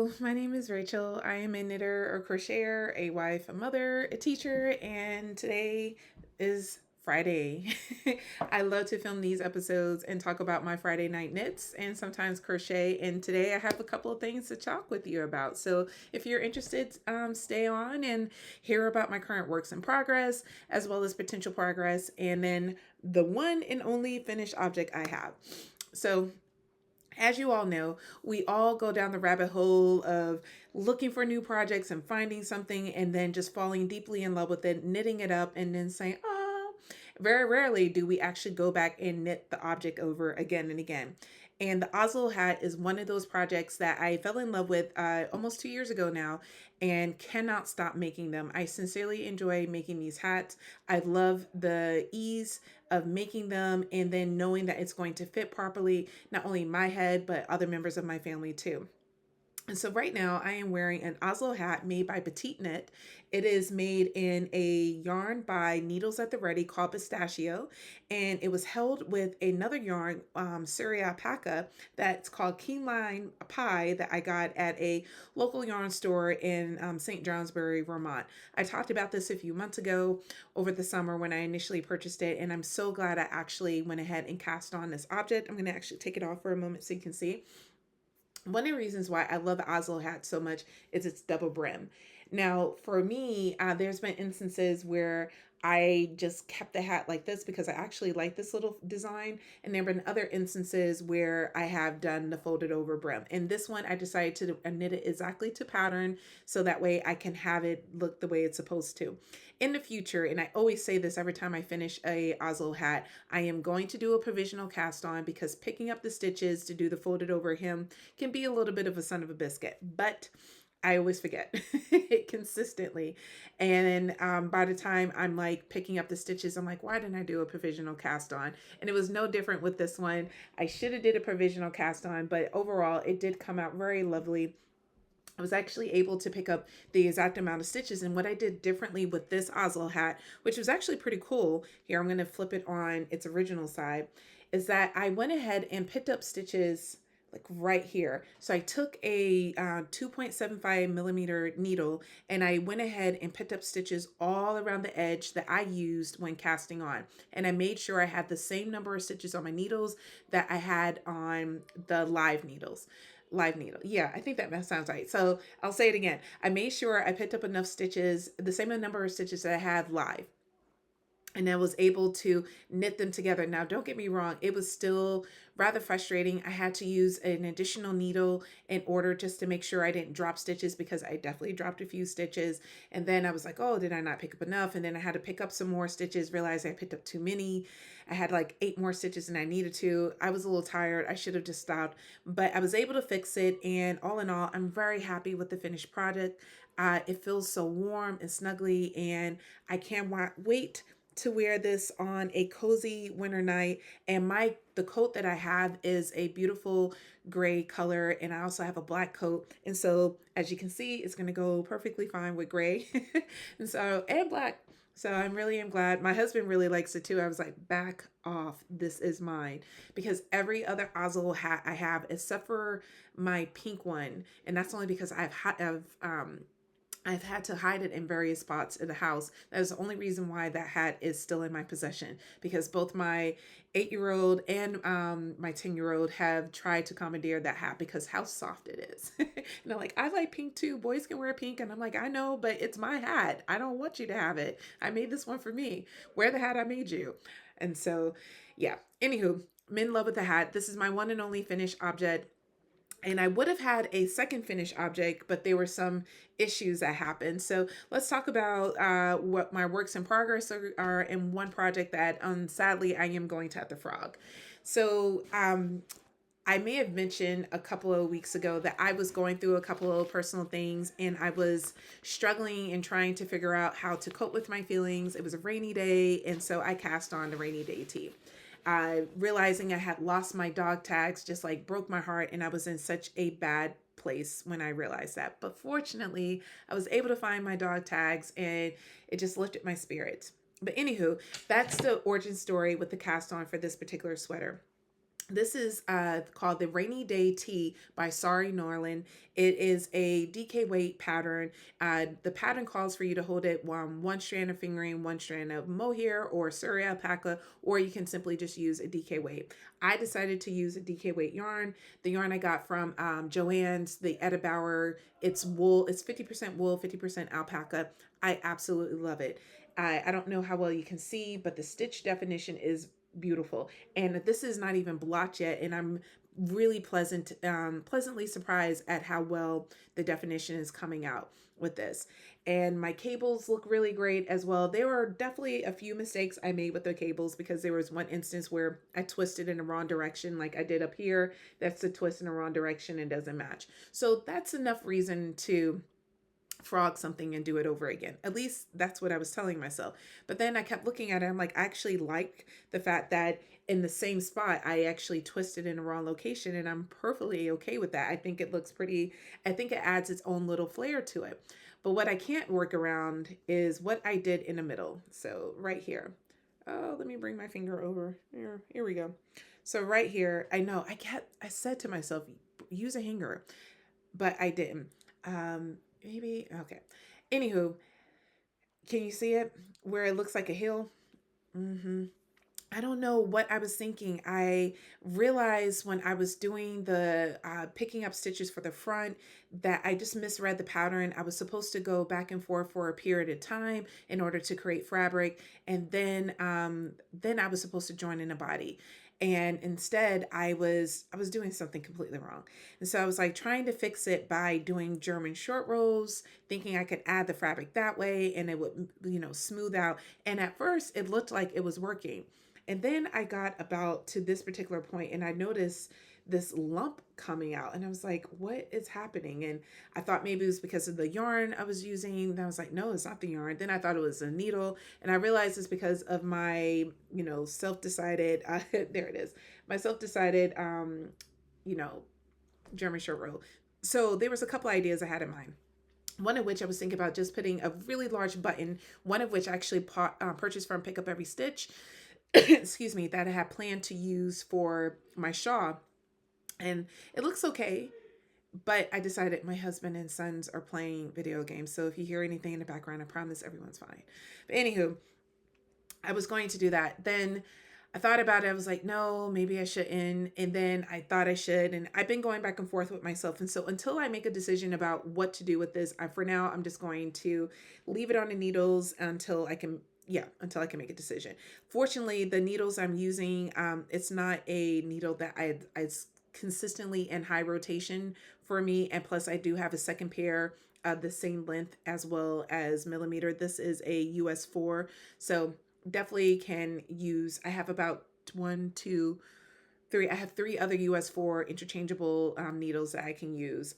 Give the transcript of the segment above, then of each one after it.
Hello, my name is Rachel. I am a knitter or crocheter, a wife, a mother, a teacher, and today is Friday. I love to film these episodes and talk about my Friday night knits and sometimes crochet. And today I have a couple of things to talk with you about. So if you're interested, stay on and hear about my current works in progress as well as potential progress, and then the one and only finished object I have. So as you all know, we all go down the rabbit hole of looking for new projects and finding something and then just falling deeply in love with it, knitting it up, and then saying, oh, very rarely do we actually go back and knit the object over again and again. And the Oslo hat is one of those projects that I fell in love with almost 2 years ago now and cannot stop making them. I sincerely enjoy making these hats. I love the ease of making them and then knowing that it's going to fit properly, not only my head, but other members of my family too. And so right now I am wearing an Oslo hat made by Petite Knit. It is made in a yarn by Needles at the Ready called Pistachio. And it was held with another yarn, Surrey Alpaca, that's called Key Lime Pie that I got at a local yarn store in St. Johnsbury, Vermont. I talked about this a few months ago over the summer when I initially purchased it. And I'm so glad I actually went ahead and cast on this object. I'm going to actually take it off for a moment so you can see. One of the reasons why I love the Oslo hat so much is its double brim. Now, for me, there's been instances where I just kept the hat like this because I actually like this little design. And there have been other instances where I have done the folded over brim. And this one, I decided to knit it exactly to pattern so that way I can have it look the way it's supposed to. In the future, and I always say this every time I finish a Oslo hat, I am going to do a provisional cast on because picking up the stitches to do the folded over hem can be a little bit of a son of a biscuit, but I always forget it consistently. And by the time I'm like picking up the stitches, I'm like, why didn't I do a provisional cast on? And it was no different with this one. I should have did a provisional cast on, but overall it did come out very lovely. I was actually able to pick up the exact amount of stitches. And what I did differently with this Oslo hat, which was actually pretty cool, here I'm going to flip it on its original side, is that I went ahead and picked up stitches like right here. So I took a 2.75 millimeter needle and I went ahead and picked up stitches all around the edge that I used when casting on. And I made sure I had the same number of stitches on my needles that I had on the live needles. Live needle. Yeah, I think that sounds right. So I'll say it again. I made sure I picked up enough stitches, the same number of stitches that I had live, and I was able to knit them together. Now, don't get me wrong, it was still rather frustrating. I had to use an additional needle in order just to make sure I didn't drop stitches because I definitely dropped a few stitches. And then I was like, oh, did I not pick up enough? And then I had to pick up some more stitches, realized I picked up too many. I had like 8 more stitches than I needed to. I was a little tired. I should have just stopped, but I was able to fix it. And all in all, I'm very happy with the finished product. It feels so warm and snuggly, and I can't wait to wear this on a cozy winter night. And the coat that I have is a beautiful gray color, and I also have a black coat, and so as you can see, it's going to go perfectly fine with gray and black. So I'm really am glad. My husband really likes it too. I was like, back off, this is mine, because every other Oslo hat I have except for my pink one, and that's only because I've had to hide it in various spots in the house. That is the only reason why that hat is still in my possession, because both my 8-year-old and my 10-year-old have tried to commandeer that hat because how soft it is. And they're like, I like pink too. Boys can wear pink. And I'm like, I know, but it's my hat. I don't want you to have it. I made this one for me. Wear the hat I made you. And so, yeah. Anywho, I'm in love with the hat. This is my one and only finished object. And I would have had a second finished object, but there were some issues that happened. So let's talk about what my works in progress are in one project that sadly I am going to have to frog. So I may have mentioned a couple of weeks ago that I was going through a couple of personal things and I was struggling and trying to figure out how to cope with my feelings. It was a rainy day, and so I cast on the rainy day tee. Realizing I had lost my dog tags just like broke my heart, and I was in such a bad place when I realized that. But fortunately, I was able to find my dog tags and it just lifted my spirits. But anywho, that's the origin story with the cast on for this particular sweater. This is called the Rainy Day Tee by Sari Norland. It is a DK weight pattern. The pattern calls for you to hold it one strand of fingering, one strand of mohair or Surrey alpaca, or you can simply just use a DK weight. I decided to use a DK weight yarn. The yarn I got from Joann's, the Edibauer. It's wool. It's 50% wool, 50% alpaca. I absolutely love it. I don't know how well you can see, but the stitch definition is beautiful, and this is not even blotched yet, and I'm really pleasantly surprised at how well the definition is coming out with this. And my cables look really great as well. There were definitely a few mistakes I made with the cables, because there was one instance where I twisted in the wrong direction, like I did up here. That's a twist in the wrong direction and doesn't match. So that's enough reason to frog something and do it over again. At least that's what I was telling myself. But then I kept looking at it. I'm like, I actually like the fact that in the same spot, I actually twisted in the wrong location, and I'm perfectly okay with that. I think it looks pretty, I think it adds its own little flair to it. But what I can't work around is what I did in the middle. So right here. Oh, let me bring my finger over. Here we go. So right here, I know I said to myself, use a hanger, but I didn't. Maybe okay. Anywho, can you see it where it looks like a hill? Mm-hmm. I don't know what I was thinking. I realized when I was doing the picking up stitches for the front that I just misread the pattern. I was supposed to go back and forth for a period of time in order to create fabric, and then I was supposed to join in a body. And instead, I was doing something completely wrong. And so I was like trying to fix it by doing German short rows, thinking I could add the fabric that way, and it would smooth out. And at first, it looked like it was working. And then I got about to this particular point and I noticed this lump coming out. And I was like, what is happening? And I thought maybe it was because of the yarn I was using. And I was like, no, it's not the yarn. Then I thought it was a needle. And I realized it's because of my, self decided, there it is, my self decided, you know, German short row. So there was a couple ideas I had in mind. One of which I was thinking about just putting a really large button, one of which I actually purchased from Pick Up Every Stitch, excuse me, that I had planned to use for my shawl. And it looks okay, but I decided my husband and sons are playing video games. So if you hear anything in the background, I promise everyone's fine. But anywho, I was going to do that. Then I thought about it. I was like, no, maybe I shouldn't. And then I thought I should. And I've been going back and forth with myself. And so until I make a decision about what to do with this, for now, I'm just going to leave it on the needles until I can make a decision. Fortunately, the needles I'm using, it's not a needle that I consistently in high rotation for me. And plus, I do have a second pair of the same length as well as millimeter. This is a US 4. So definitely can use. I have about one, two, three. I have three other US 4 interchangeable needles that I can use.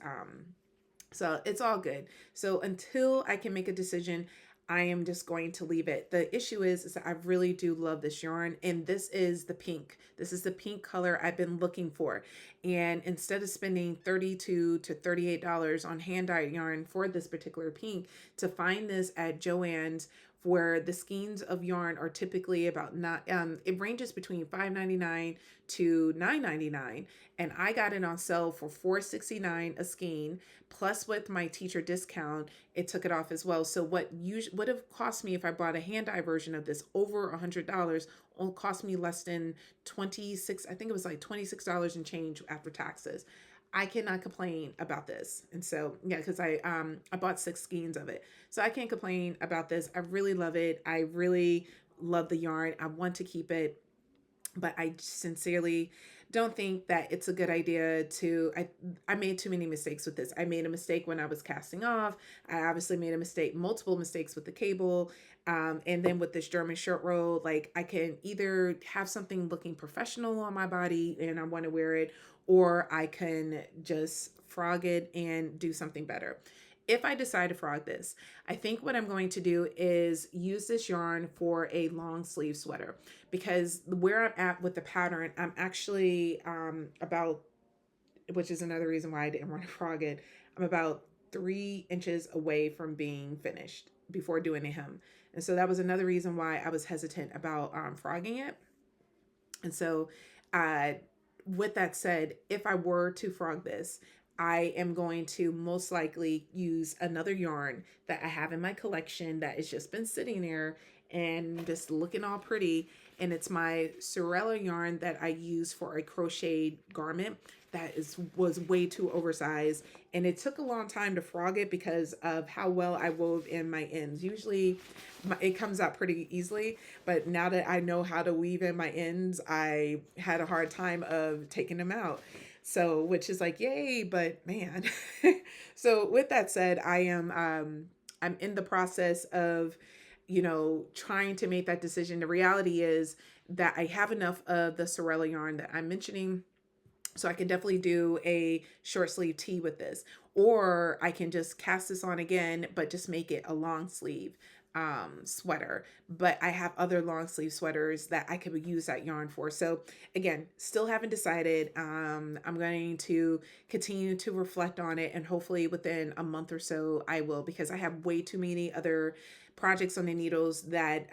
So it's all good. So until I can make a decision, I am just going to leave it. The issue is that I really do love this yarn, and this is the pink. This is the pink color I've been looking for. And instead of spending $32 to $38 on hand dyed yarn for this particular pink, to find this at Joann's, where the skeins of yarn are typically about not it ranges between $5.99 to $9.99, and I got it on sale for $4.69 a skein, plus with my teacher discount it took it off as well. So what would have cost me if I bought a hand dye version of this over $100 will cost me less than 26. I think it was like $26 and change after taxes. I cannot complain about this. And so yeah, because I bought 6 skeins of it. So I can't complain about this. I really love it. I really love the yarn. I want to keep it, but I sincerely don't think that it's a good idea to I made too many mistakes with this. I made a mistake when I was casting off. I obviously made a mistake, multiple mistakes with the cable. And then with this German short row, like I can either have something looking professional on my body and I want to wear it, or I can just frog it and do something better. If I decide to frog this, I think what I'm going to do is use this yarn for a long sleeve sweater, because where I'm at with the pattern, I'm actually about, which is another reason why I didn't want to frog it, I'm about 3 inches away from being finished before doing the hem. And so that was another reason why I was hesitant about frogging it. And so with that said, if I were to frog this, I am going to most likely use another yarn that I have in my collection that has just been sitting there and just looking all pretty. And it's my Sorella yarn that I use for a crocheted garment that was way too oversized. And it took a long time to frog it because of how well I wove in my ends. Usually it comes out pretty easily, but now that I know how to weave in my ends, I had a hard time of taking them out. So, which is like, yay, but man. So with that said, I'm in the process of, trying to make that decision. The reality is that I have enough of the Sorella yarn that I'm mentioning, so I can definitely do a short sleeve tee with this. Or I can just cast this on again, but just make it a long sleeve sweater. But I have other long sleeve sweaters that I could use that yarn for. So again, still haven't decided. I'm going to continue to reflect on it, and hopefully within a month or so I will, because I have way too many other projects on the needles that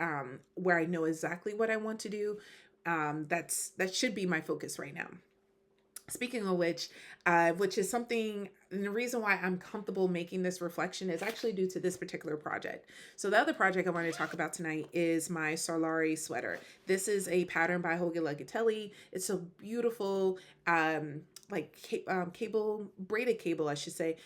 where I know exactly what I want to do. That should be my focus right now. Speaking of which is something, and the reason why I'm comfortable making this reflection is actually due to this particular project. So the other project I want to talk about tonight is my Solari sweater. This is a pattern by Hoga Legatelli. It's a beautiful, cable, braided cable, I should say,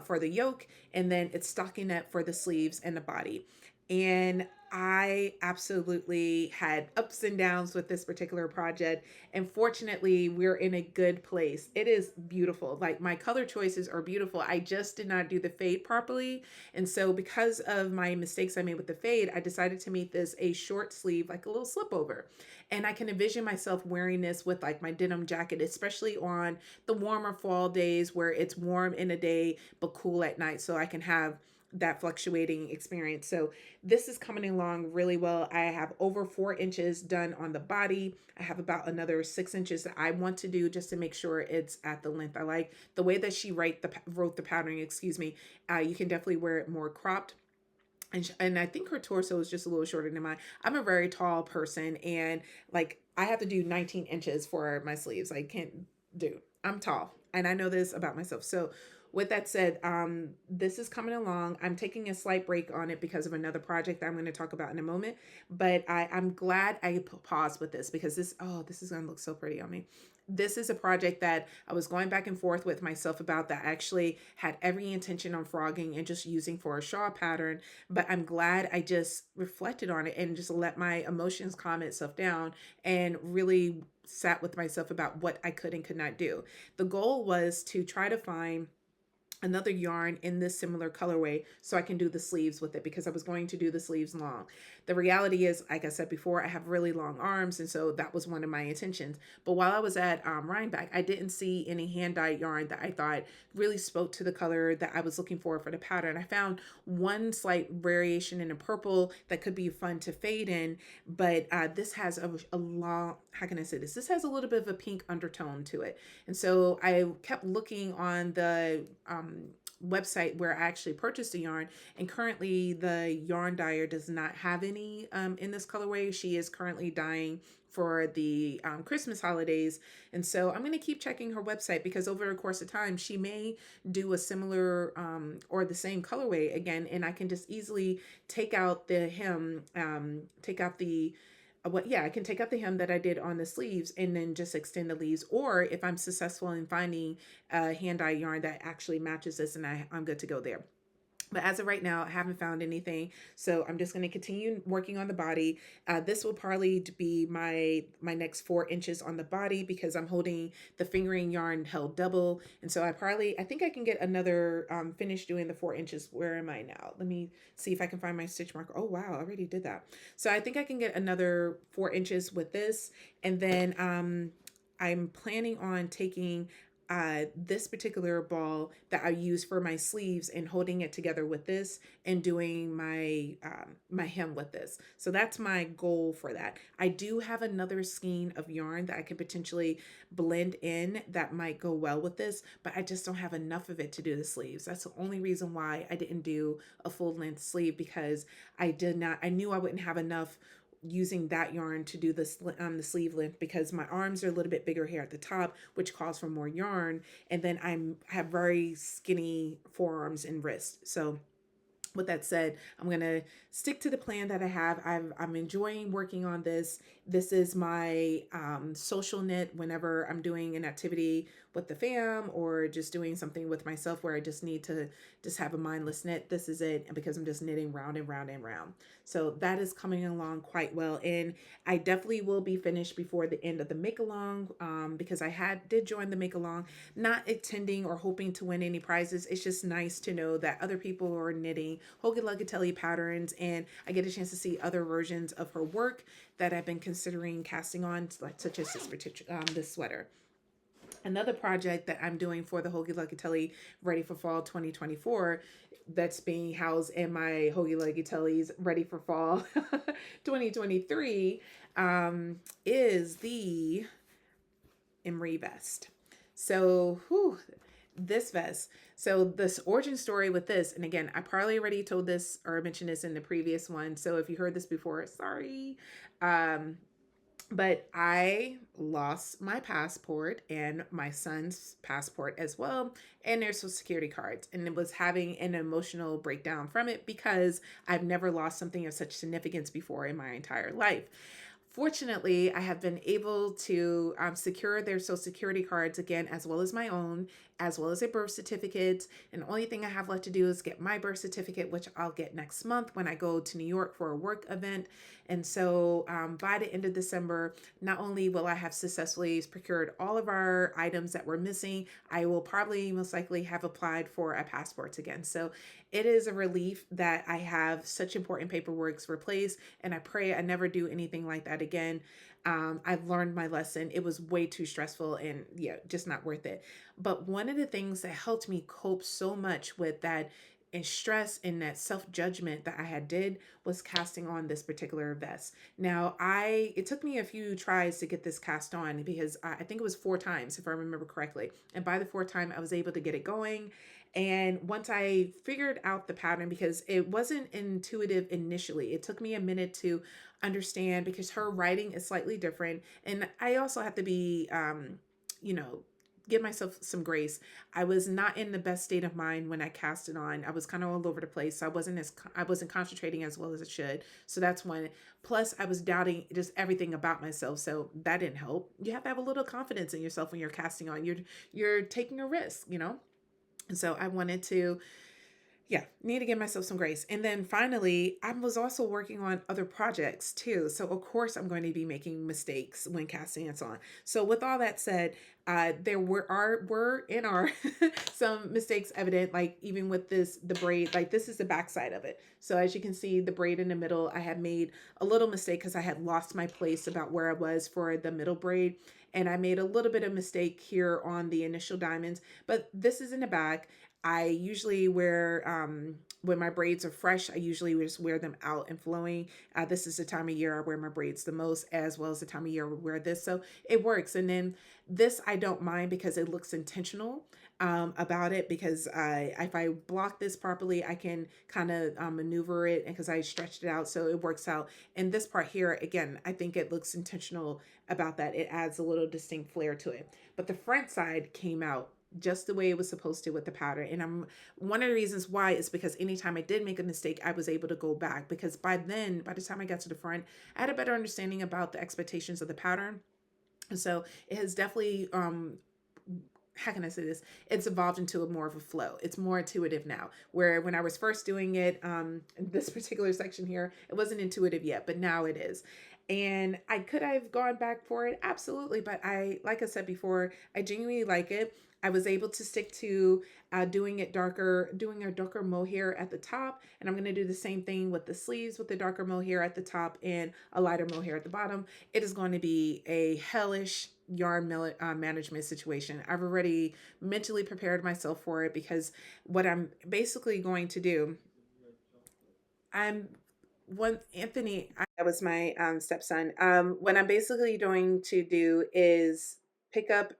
for the yoke, and then it's stockinette for the sleeves and the body. And I absolutely had ups and downs with this particular project. And fortunately, we're in a good place. It is beautiful. Like, my color choices are beautiful. I just did not do the fade properly. And so because of my mistakes I made with the fade, I decided to make this a short sleeve, like a little slip over. And I can envision myself wearing this with like my denim jacket, especially on the warmer fall days where it's warm in the day, but cool at night. So I can have that fluctuating experience. So this is coming along really well. I have over 4 inches done on the body. I have about another 6 inches that I want to do just to make sure it's at the length I like. The way that she wrote the pattern, excuse me, you can definitely wear it more cropped. And I think her torso is just a little shorter than mine. I'm a very tall person, and like I have to do 19 inches for my sleeves. I can't do. I'm tall, and I know this about myself. So with that said, this is coming along. I'm taking a slight break on it because of another project that I'm going to talk about in a moment. But I'm glad I paused with this because this is going to look so pretty on me. This is a project that I was going back and forth with myself about, that I actually had every intention on frogging and just using for a shawl pattern. But I'm glad I just reflected on it and just let my emotions calm itself down and really sat with myself about what I could and could not do. The goal was to try to find another yarn in this similar colorway so I can do the sleeves with it, because I was going to do the sleeves long. The reality is, like I said before, I have really long arms, and so that was one of my intentions. But while I was at Rhinebeck, I didn't see any hand-dyed yarn that I thought really spoke to the color that I was looking for the pattern. I found one slight variation in a purple that could be fun to fade in, but this has a long, how can I say this? This has a little bit of a pink undertone to it. And so I kept looking on the website where I actually purchased the yarn, and currently the yarn dyer does not have any in this colorway. She is currently dyeing for the Christmas holidays, and so I'm going to keep checking her website, because over the course of time she may do a similar or the same colorway again, and I can just easily take out the hem, take out the I can take out the hem that I did on the sleeves and then just extend the leaves. Or if I'm successful in finding a hand dye yarn that actually matches this, and I'm good to go there. But as of right now, I haven't found anything, so I'm just going to continue working on the body. This will probably be my next 4 inches on the body, because I'm holding the fingering yarn held double, and so I think I can get another finish doing the 4 inches. Where am I now? Let me see if I can find my stitch marker. Oh wow, I already did that. So I think I can get another 4 inches with this, and then I'm planning on taking this particular ball that I use for my sleeves and holding it together with this and doing my hem with this. So that's my goal for that. I do have another skein of yarn that I could potentially blend in that might go well with this, but I just don't have enough of it to do the sleeves. That's the only reason why I didn't do a full length sleeve, because I knew I wouldn't have enough using that yarn to do the sleeve length because my arms are a little bit bigger here at the top, which calls for more yarn. And then have very skinny forearms and wrists. So with that said, I'm gonna stick to the plan that I have. I'm enjoying working on this. This is my social knit whenever I'm doing an activity with the fam or just doing something with myself where I just need to just have a mindless knit. This is it because I'm just knitting round and round and round. So that is coming along quite well, and I definitely will be finished before the end of the make along because I did join the make along, not attending or hoping to win any prizes. It's just nice to know that other people are knitting Hoagie Luggatelli patterns, and I get a chance to see other versions of her work that I've been considering casting on, like such as this sweater. Another project that I'm doing for the Hoagie Luggatelli Ready for Fall 2024 that's being housed in my Hoagie Luggatelli's Ready for Fall 2023 is the Emery vest. So, this vest. So, this origin story with this, and again, I probably already told this or mentioned this in the previous one. So, if you heard this before, sorry. But I lost my passport and my son's passport as well, and their social security cards. And it was having an emotional breakdown from it because I've never lost something of such significance before in my entire life. Fortunately, I have been able to secure their social security cards again, as well as my own, as well as a birth certificate. And the only thing I have left to do is get my birth certificate, which I'll get next month when I go to New York for a work event. And so by the end of December, not only will I have successfully procured all of our items that were missing, I will probably most likely have applied for a passport again. So it is a relief that I have such important paperwork replaced, and I pray I never do anything like that again. I've learned my lesson. It was way too stressful and yeah, just not worth it. But one of the things that helped me cope so much with that and stress and that self-judgment that I had did was casting on this particular vest. Now it took me a few tries to get this cast on because I think it was 4 times if I remember correctly. And by the fourth time I was able to get it going. And once I figured out the pattern, because it wasn't intuitive initially, it took me a minute to understand because her writing is slightly different. And I also have to be, you know, give myself some grace. I was not in the best state of mind when I cast it on. I was kind of all over the place. So I wasn't concentrating as well as I should. So that's one. Plus, I was doubting just everything about myself. So that didn't help. You have to have a little confidence in yourself when you're casting on. You're taking a risk, you know? And so I wanted to, yeah, need to give myself some grace. And then finally, I was also working on other projects too. So of course I'm going to be making mistakes when casting and so on. So with all that said, there were in our some mistakes evident, like even with the braid, like this is the backside of it. So as you can see, the braid in the middle, I had made a little mistake because I had lost my place about where I was for the middle braid. And I made a little bit of mistake here on the initial diamonds, but this is in the back. I usually wear, when my braids are fresh, I usually just wear them out and flowing. This is the time of year I wear my braids the most, as well as the time of year I wear this. So it works. And then this, I don't mind because it looks intentional about it, because if I block this properly, I can kind of maneuver it, and because I stretched it out, so it works out. And this part here, again, I think it looks intentional about that. It adds a little distinct flair to it. But the front side came out just the way it was supposed to with the pattern. And one of the reasons why is because anytime I did make a mistake, I was able to go back, because by the time I got to the front, I had a better understanding about the expectations of the pattern. And so it has definitely how can I say this? It's evolved into a more of a flow. It's more intuitive now. Where when I was first doing it, in this particular section here, it wasn't intuitive yet, but now it is. And I could have gone back for it, absolutely. But like I said before, I genuinely like it. I was able to stick to doing a darker mohair at the top, and I'm going to do the same thing with the sleeves with the darker mohair at the top and a lighter mohair at the bottom. It is going to be a hellish yarn management situation. I've already mentally prepared myself for it, because what I'm basically going to do, I'm one Anthony, that was my stepson. What I'm basically going to do is pick up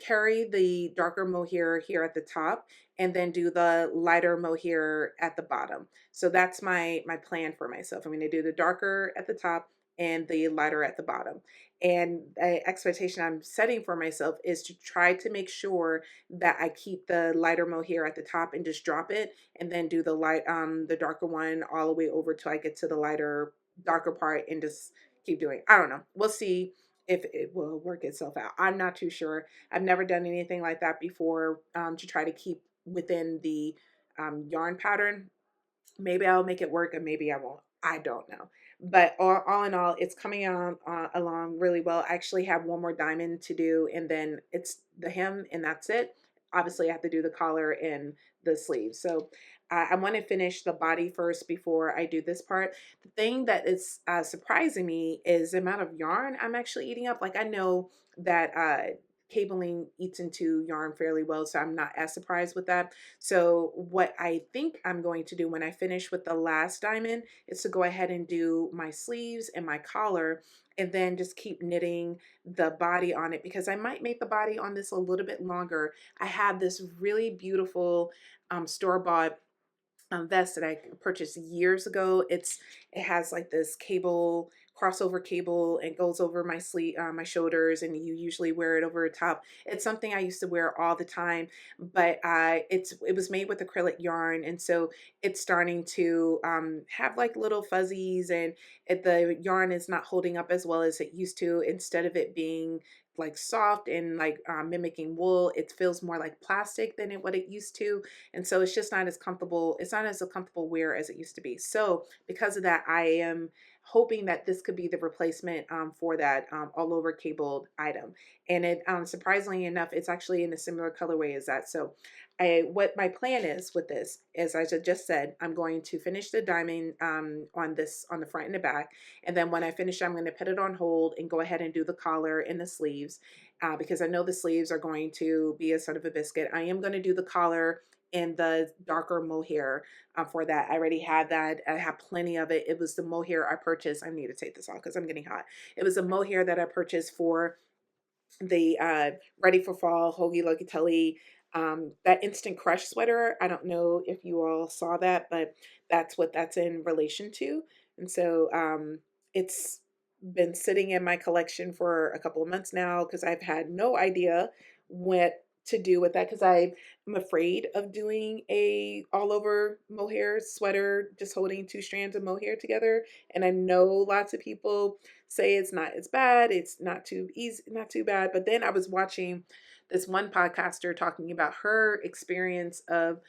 carry the darker mohair here at the top and then do the lighter mohair at the bottom. So that's my plan for myself. I'm going to do the darker at the top and the lighter at the bottom. And the expectation I'm setting for myself is to try to make sure that I keep the lighter mohair at the top and just drop it and then do the darker one all the way over till I get to the lighter darker part and just keep doing. I don't know. We'll see if it will work itself out. I'm not too sure. I've never done anything like that before, to try to keep within the yarn pattern. Maybe I'll make it work and maybe I won't. I don't know. But all in all, it's coming on along really well. I actually have one more diamond to do, and then it's the hem, and that's it. Obviously, I have to do the collar and the sleeves. So I want to finish the body first before I do this part. The thing that is surprising me is the amount of yarn I'm actually eating up. Like, I know that cabling eats into yarn fairly well, so I'm not as surprised with that. So what I think I'm going to do when I finish with the last diamond is to go ahead and do my sleeves and my collar and then just keep knitting the body on it, because I might make the body on this a little bit longer. I have this really beautiful store-bought vest that I purchased years ago. It has like this cable, crossover cable, and goes over my sleeve, my shoulders, and you usually wear it over the top. It's something I used to wear all the time, but it was made with acrylic yarn, and so it's starting to have like little fuzzies, and the yarn is not holding up as well as it used to. Instead of it being like soft and like mimicking wool, it feels more like plastic than what it used to, and so it's just not as comfortable. It's not as a comfortable wear as it used to be. So because of that, I am hoping that this could be the replacement for that all over cabled item. And it surprisingly enough, it's actually in a similar colorway as that. So what my plan is with this is, as I just said, I'm going to finish the diamond on the front and the back, and then when I finish, I'm going to put it on hold and go ahead and do the collar and the sleeves, because I know the sleeves are going to be a sort of a biscuit. I am going to do the collar and the darker mohair for that. I already had that. I have plenty of it. It was the mohair I purchased. I need to take this off because I'm getting hot. It was a mohair that I purchased for the Ready for Fall Hoagie Locatelli, that instant crush sweater. I don't know if you all saw that, but that's what that's in relation to. And so it's been sitting in my collection for a couple of months now because I've had no idea what to do with that, because I'm afraid of doing a all over mohair sweater, just holding two strands of mohair together. And I know lots of people say it's not as bad, it's not too easy, not too bad. But then I was watching this one podcaster talking about her experience of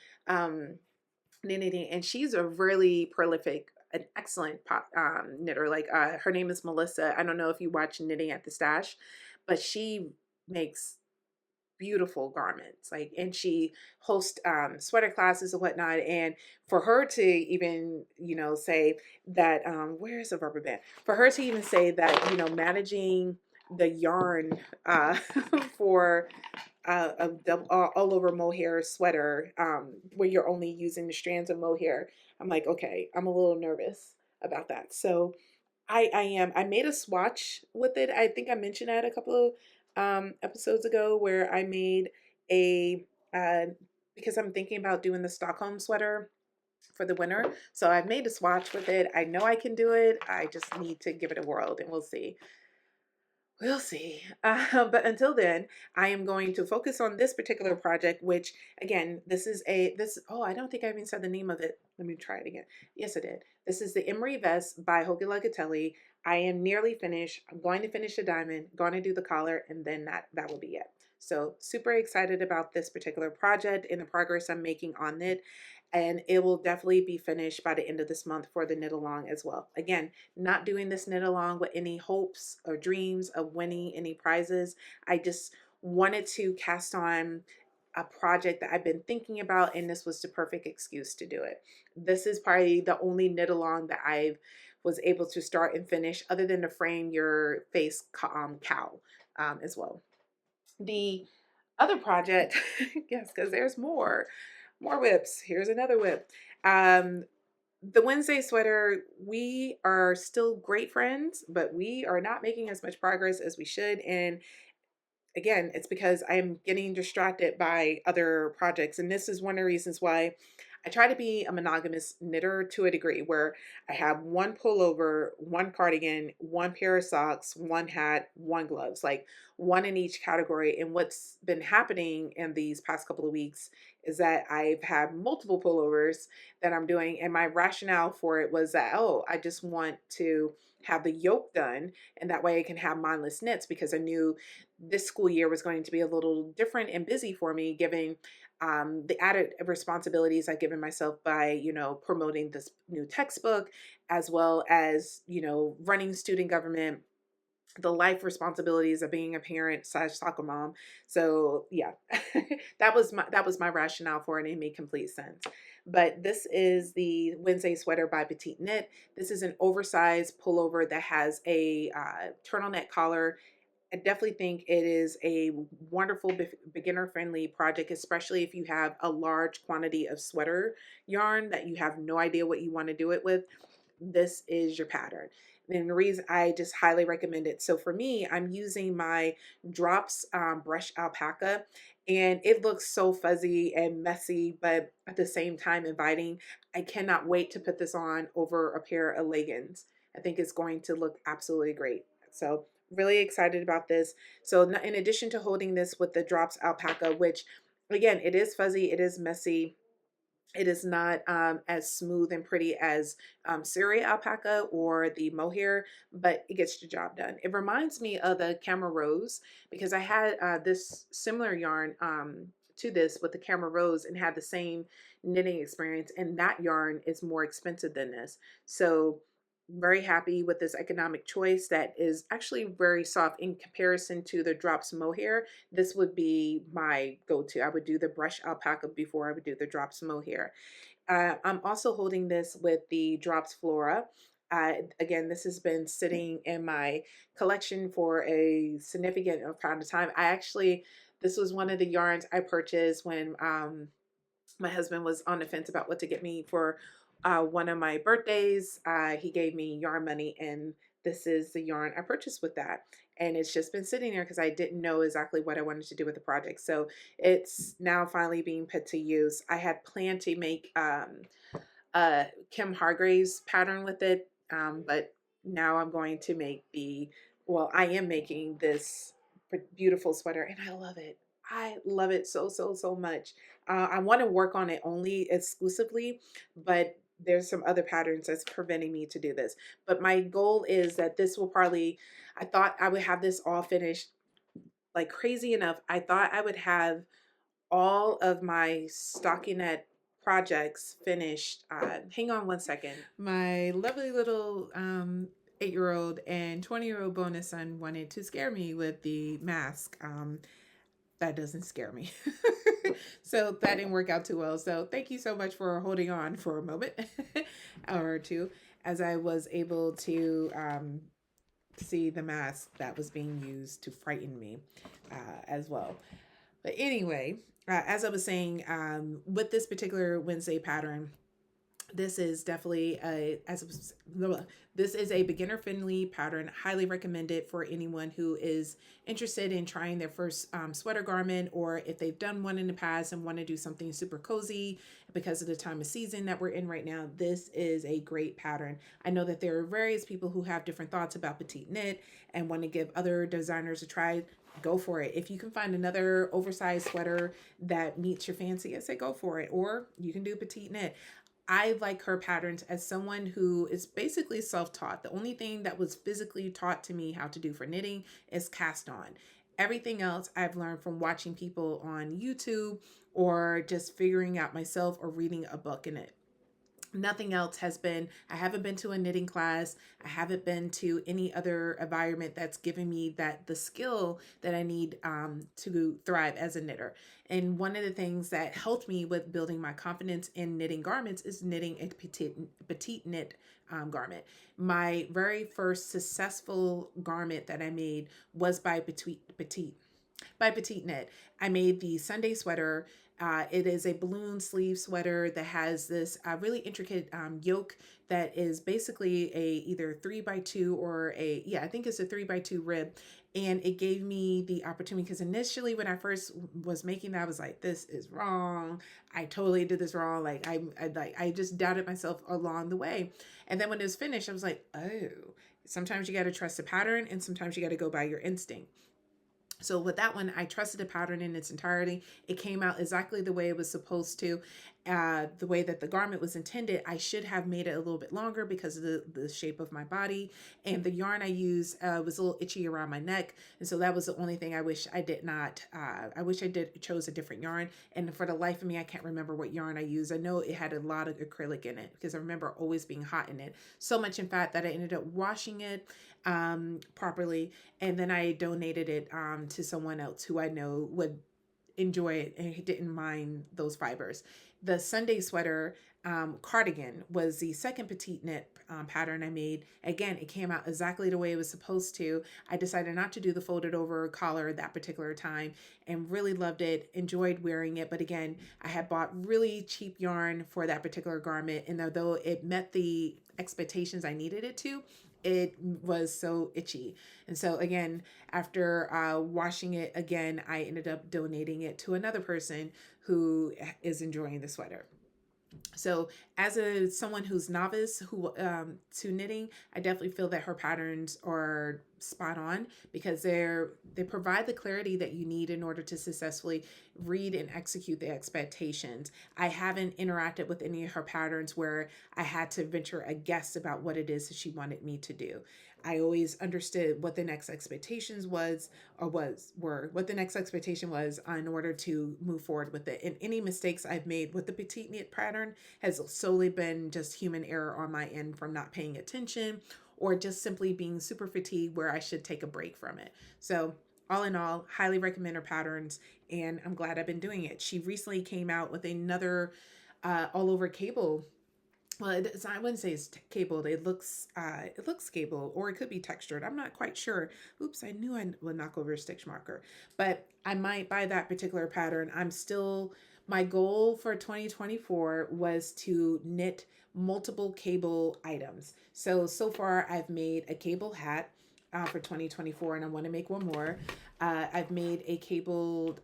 knitting, and she's a really prolific, an excellent knitter. Like her name is Melissa. I don't know if you watch Knitting at the Stash, but she makes beautiful garments, like, and she hosts sweater classes and whatnot. And for her to even say that where is the rubber band, for her to even say that managing the yarn for a double, all over mohair sweater, where you're only using the strands of mohair, I'm like, okay, I'm a little nervous about that. So I made a swatch with it. I think I mentioned that a couple of episodes ago, where I made a because I'm thinking about doing the Stockholm sweater for the winter. So I've made a swatch with it. I know I can do it. I just need to give it a whirl, and we'll see. We'll see. But until then, I am going to focus on this particular project, which again, oh, I don't think I even said the name of it. Let me try it again. Yes, I did. This is the Emery Vest by Hoagie Locatelli. I am nearly finished. I'm going to finish the diamond, going to do the collar, and then that will be it. So super excited about this particular project and the progress I'm making on it. And it will definitely be finished by the end of this month for the knit along as well. Again, not doing this knit along with any hopes or dreams of winning any prizes. I just wanted to cast on a project that I've been thinking about, and this was the perfect excuse to do it. This is probably the only knit along that I was able to start and finish, other than the frame your face cowl as well. The other project, yes, because there's more whips. Here's another whip. The Wednesday sweater, we are still great friends, but we are not making as much progress as we should. And again, it's because I'm getting distracted by other projects. And this is one of the reasons why I try to be a monogamous knitter to a degree where I have one pullover, one cardigan, one pair of socks, one hat, one gloves, like one in each category. And what's been happening in these past couple of weeks is that I've had multiple pullovers that I'm doing. And my rationale for it was that, oh, I just want to have the yoke done, and that way I can have mindless knits, because I knew this school year was going to be a little different and busy for me, given the added responsibilities I've given myself by, promoting this new textbook, as well as, running student government, the life responsibilities of being a parent slash soccer mom. So yeah, that was my rationale for it, and it made complete sense. But this is the Wednesday sweater by Petite Knit. This is an oversized pullover that has a turtleneck collar. I definitely think it is a wonderful beginner friendly project, especially if you have a large quantity of sweater yarn that you have no idea what you want to do it with. This is your pattern. And the reason I just highly recommend it. So for me, I'm using my Drops brush alpaca, and it looks so fuzzy and messy, but at the same time inviting. I cannot wait to put this on over a pair of leggings. I think it's going to look absolutely great. So really excited about this. So in addition to holding this with the Drops alpaca, which again, it is fuzzy, it is messy, it is not as smooth and pretty as Syria alpaca or the mohair, but it gets the job done. It reminds me of the Camera Rose, because I had this similar yarn to this with the Camera Rose and had the same knitting experience, and that yarn is more expensive than this. So very happy with this economic choice that is actually very soft in comparison to the Drops mohair. This would be my go-to. I would do the brush alpaca before I would do the Drops mohair. I'm also holding this with the Drops Flora. Again, this has been sitting in my collection for a significant amount of time. This was one of the yarns I purchased when my husband was on the fence about what to get me for one of my birthdays. He gave me yarn money, and this is the yarn I purchased with that. And it's just been sitting there because I didn't know exactly what I wanted to do with the project. So it's now finally being put to use. I had planned to make Kim Hargrave's pattern with it, but now I'm going to make I am making this beautiful sweater, and I love it. I love it so, so, so much. I want to work on it only exclusively, but there's some other patterns that's preventing me to do this. But my goal is that I thought I would have this all finished. Like crazy enough, I thought I would have all of my stockinette projects finished. Hang on one second. My lovely little 8-year-old and 20-year-old bonus son wanted to scare me with the mask. That doesn't scare me. So that didn't work out too well. So thank you so much for holding on for a moment or two, as I was able to see the mask that was being used to frighten me as well. But anyway, as I was saying, with this particular Wednesday pattern, this is definitely this is a beginner friendly pattern. Highly recommend it for anyone who is interested in trying their first sweater garment, or if they've done one in the past and want to do something super cozy because of the time of season that we're in right now. This is a great pattern. I know that there are various people who have different thoughts about petite knit and want to give other designers a try. Go for it. If you can find another oversized sweater that meets your fancy, I say go for it. Or you can do petite knit. I like her patterns as someone who is basically self-taught. The only thing that was physically taught to me how to do for knitting is cast on. Everything else I've learned from watching people on YouTube, or just figuring out myself, or reading a book in it. Nothing else has been, I haven't been to a knitting class. I haven't been to any other environment that's given me the skill that I need to thrive as a knitter. And one of the things that helped me with building my confidence in knitting garments is knitting a petite knit garment. My very first successful garment that I made was by Petite Knit. I made the Sunday sweater. It is a balloon sleeve sweater that has this really intricate yoke that is basically a either 3x2 or a, yeah, I think it's a 3x2 rib. And it gave me the opportunity, because initially when I first was making that, I was like, this is wrong. I totally did this wrong. Like I just doubted myself along the way. And then when it was finished, I was like, oh, sometimes you got to trust the pattern and sometimes you got to go by your instinct. So with that one, I trusted the pattern in its entirety. It came out exactly the way it was supposed to, the way that the garment was intended. I should have made it a little bit longer because of the shape of my body. And the yarn I used was a little itchy around my neck. And so that was the only thing I wish I did not, I wish I did chose a different yarn. And for the life of me, I can't remember what yarn I used. I know it had a lot of acrylic in it because I remember always being hot in it. So much in fact that I ended up washing it properly, and then I donated it to someone else who I know would enjoy it and he didn't mind those fibers. The Sunday sweater cardigan was the second petite knit pattern I made. Again, it came out exactly the way it was supposed to. I decided not to do the folded over collar that particular time and really loved it, enjoyed wearing it. But again, I had bought really cheap yarn for that particular garment, and although it met the expectations I needed it to, it was so itchy. And so again, after washing it again, I ended up donating it to another person who is enjoying the sweater. So as a someone who's novice who to knitting, I definitely feel that her patterns are spot on because they provide the clarity that you need in order to successfully read and execute the expectations. I haven't interacted with any of her patterns where I had to venture a guess about what it is that she wanted me to do. I always understood what the next expectations was or was were what the next expectation was in order to move forward with it. And any mistakes I've made with the petite knit pattern has solely been just human error on my end from not paying attention or just simply being super fatigued where I should take a break from it. So all in all, highly recommend her patterns, and I'm glad I've been doing it. She recently came out with another all over cable. Well, I wouldn't say it's cabled. It looks cable, or it could be textured. I'm not quite sure. Oops, I knew I would knock over a stitch marker, but I might buy that particular pattern. I'm still My goal for 2024 was to knit multiple cable items. So far I've made a cable hat for 2024, and I want to make one more. I've made a cabled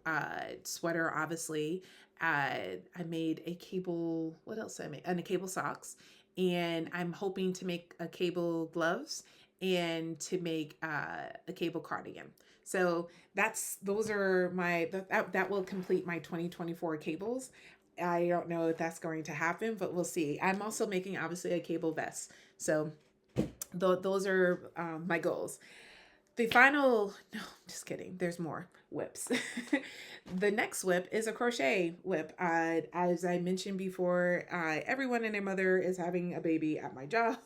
sweater, obviously. I made a cable, what else did I make? And a cable socks. And I'm hoping to make a cable gloves and to make a cable cardigan. So those are that will complete my 2024 cables. I don't know if that's going to happen, but we'll see. I'm also making obviously a cable vest. So those are my goals. The final, no, just kidding. There's more whips. The next whip is a crochet whip. As I mentioned before, everyone and their mother is having a baby at my job.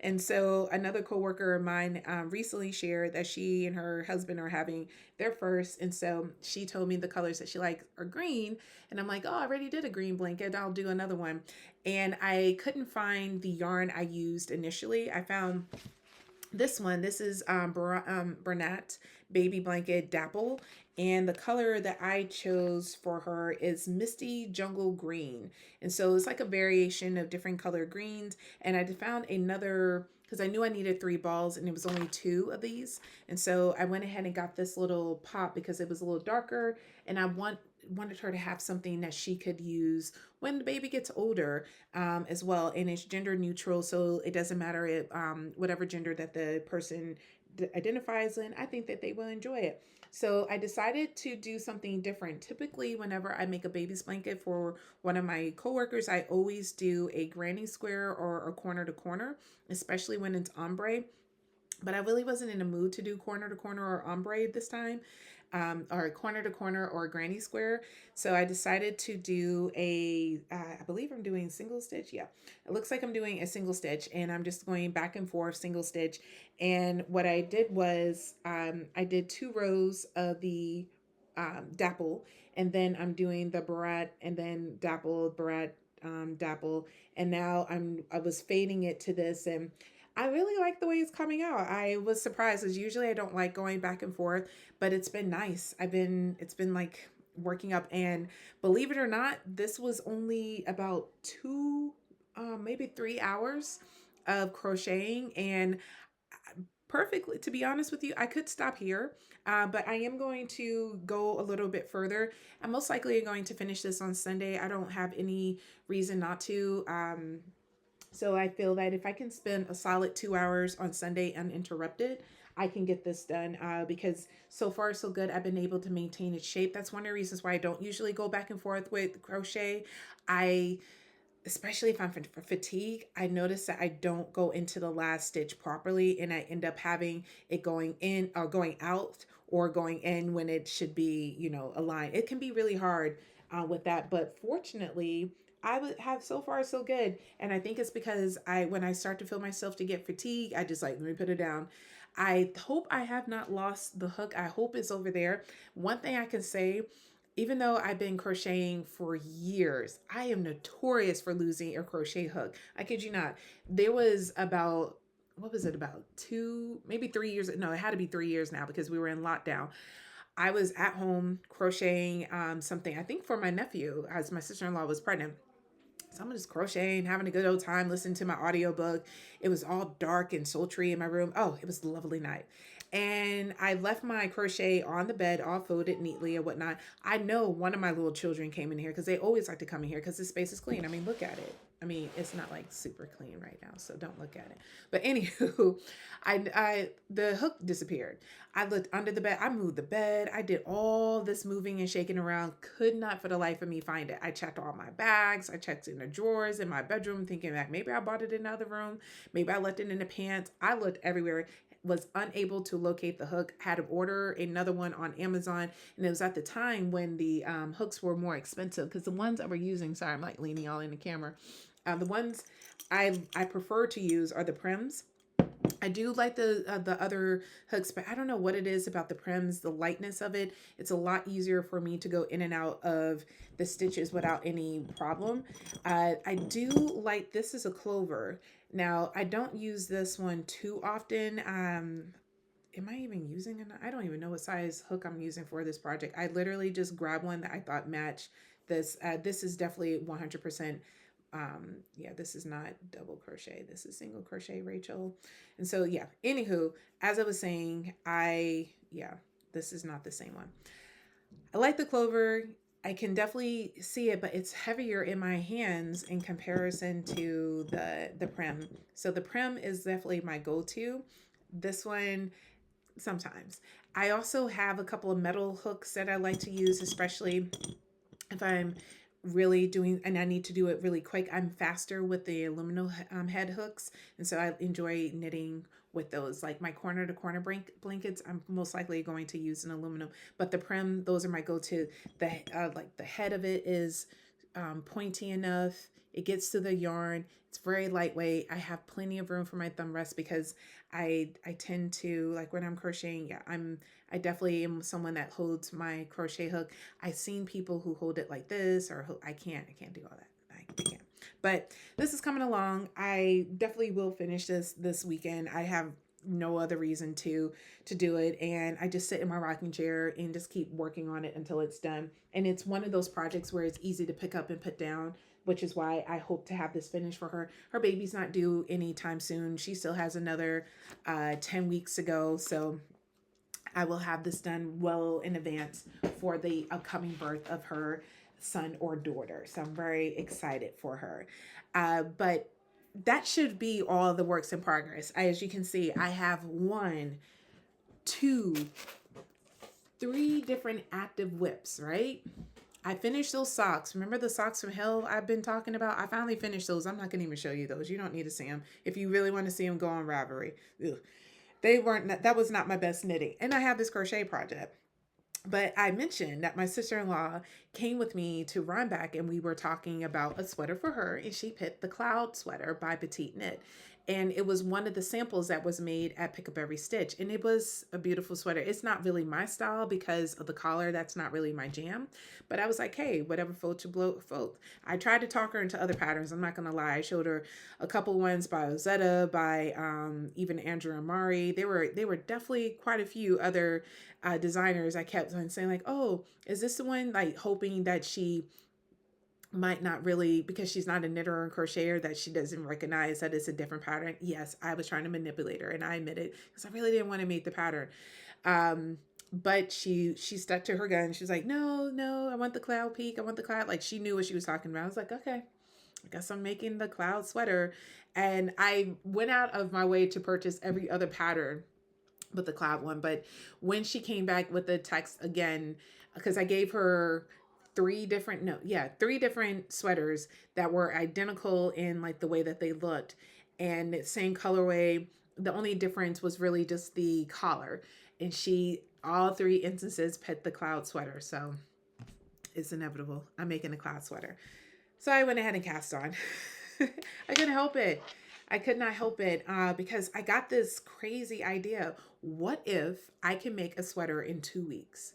And so another coworker of mine recently shared that she and her husband are having their first. And so she told me the colors that she likes are green. And I'm like, oh, I already did a green blanket. I'll do another one. And I couldn't find the yarn I used initially. I found this one. This is Bernat Baby Blanket Dapple, and the color that I chose for her is Misty Jungle Green. And so it's like a variation of different color greens. And I found another, because I knew I needed 3 balls and it was only 2 of these. And so I went ahead and got this little pop because it was a little darker, and I wanted her to have something that she could use when the baby gets older as well. And it's gender neutral, so it doesn't matter if whatever gender that the person identifies in, I think that they will enjoy it. So I decided to do something different. Typically, whenever I make a baby's blanket for one of my coworkers, I always do a granny square or a corner to corner, especially when it's ombre. But I really wasn't in the mood to do corner to corner or ombre this time, or corner to corner or granny square. So I decided to do I believe I'm doing single stitch. Yeah, it looks like I'm doing a single stitch, and I'm just going back and forth single stitch. And what I did was I did 2 rows of the dapple, and then I'm doing the barat, and then dapple, barat, dapple, and now I was fading it to this, and I really like the way it's coming out. I was surprised, as usually I don't like going back and forth, but it's been nice. It's been like working up. And believe it or not, this was only about two, maybe 3 hours of crocheting. And perfectly, to be honest with you, I could stop here, but I am going to go a little bit further. I'm most likely going to finish this on Sunday. I don't have any reason not to. So I feel that if I can spend a solid 2 hours on Sunday uninterrupted, I can get this done, because so far so good. I've been able to maintain its shape. That's one of the reasons why I don't usually go back and forth with crochet. I Especially if I'm for fatigue, I notice that I don't go into the last stitch properly, and I end up having it going in or going out or going in when it should be, aligned. It can be really hard with that, but fortunately, I would have so far so good. And I think it's because when I start to feel myself to get fatigue, I just like, let me put it down. I hope I have not lost the hook. I hope it's over there. One thing I can say, even though I've been crocheting for years, I am notorious for losing a crochet hook. I kid you not. There was about, what was it, about 2, maybe 3 years? No, it had to be 3 years now because we were in lockdown. I was at home crocheting something, I think for my nephew, as my sister in law was pregnant. So I'm just crocheting, having a good old time, listening to my audiobook. It was all dark and sultry in my room. Oh, it was a lovely night. And I left my crochet on the bed, all folded neatly and whatnot. I know one of my little children came in here because they always like to come in here because this space is clean. I mean, look at it. I mean, it's not like super clean right now, so don't look at it. But anywho, the hook disappeared. I looked under the bed. I moved the bed. I did all this moving and shaking around. Could not for the life of me find it. I checked all my bags. I checked in the drawers in my bedroom, thinking that maybe I bought it in another room. Maybe I left it in the pants. I looked everywhere. Was unable to locate the hook. Had to order another one on Amazon, and it was at the time when the hooks were more expensive, because the ones I were using, sorry, I'm like leaning all in the camera. The ones I prefer to use are the Prims. I do like the other hooks, but I don't know what it is about the Prims, the lightness of it. It's a lot easier for me to go in and out of the stitches without any problem. I do like, this is a clover. Now, I don't use this one too often. Am I even using it? I don't even know what size hook I'm using for this project. I literally just grabbed one that I thought matched this. This is definitely 100%. Yeah, this is not double crochet. This is single crochet, Rachel. And so, yeah, anywho, as I was saying, yeah, this is not the same one. I like the clover. I can definitely see it, but it's heavier in my hands in comparison to the Prim. So the Prim is definitely my go-to. This one, sometimes. I also have a couple of metal hooks that I like to use, especially if I'm really doing and I need to do it really quick. I'm faster with the aluminum head hooks, and so I enjoy knitting with those. Like my corner to corner blankets, I'm most likely going to use an aluminum, but the Prim, those are my go-to. The like the head of it is pointy enough. It gets to the yarn. It's very lightweight. I have plenty of room for my thumb rest because I tend to, like when I'm crocheting, yeah, I definitely am someone that holds my crochet hook. I've seen people who hold it like this, or I can't do all that. I can't. But this is coming along. I definitely will finish this weekend. I have no other reason to do it, and I just sit in my rocking chair and just keep working on it until it's done. And it's one of those projects where it's easy to pick up and put down, which is why I hope to have this finished for her. Her baby's not due anytime soon. She still has another 10 weeks to go, so I will have this done well in advance for the upcoming birth of her son or daughter. So I'm very excited for her. But that should be all the works in progress. As you can see, I have 1, 2, 3 different active whips, right? I finished those socks. Remember the socks from hell I've been talking about? I finally finished those. I'm not going to even show you those. You don't need to see them. If you really want to see them, go on Ravelry. Ugh. That was not my best knitting. And I have this crochet project. But I mentioned that my sister-in-law came with me to Rhinebeck, and we were talking about a sweater for her, and she picked the Cloud sweater by Petite Knit. And it was one of the samples that was made at Pick Up Every Stitch, and it was a beautiful sweater. It's not really my style because of the collar. That's not really my jam, but I was like, hey, whatever floats your boat, float. I tried to talk her into other patterns. I'm not gonna lie. I showed her a couple ones by Ozetta, by even Andrew Amari. They were definitely quite a few other designers. I kept on saying like, oh, is this the one? Like hoping that she might not really, because she's not a knitter or crocheter, that she doesn't recognize that it's a different pattern. Yes, I was trying to manipulate her, and I admit it because I really didn't want to make the pattern. But she stuck to her gun. She was like, no, no, I want the cloud peak. I want the cloud. Like she knew what she was talking about. I was like, okay, I guess I'm making the cloud sweater. And I went out of my way to purchase every other pattern but the cloud one. But when she came back with the text again, because I gave her three different sweaters that were identical in like the way that they looked and same colorway. The only difference was really just the collar. And she, all three instances, picked the cloud sweater. So it's inevitable. I'm making a cloud sweater. So I went ahead and cast on. I couldn't help it. I could not help it because I got this crazy idea. What if I can make a sweater in 2 weeks?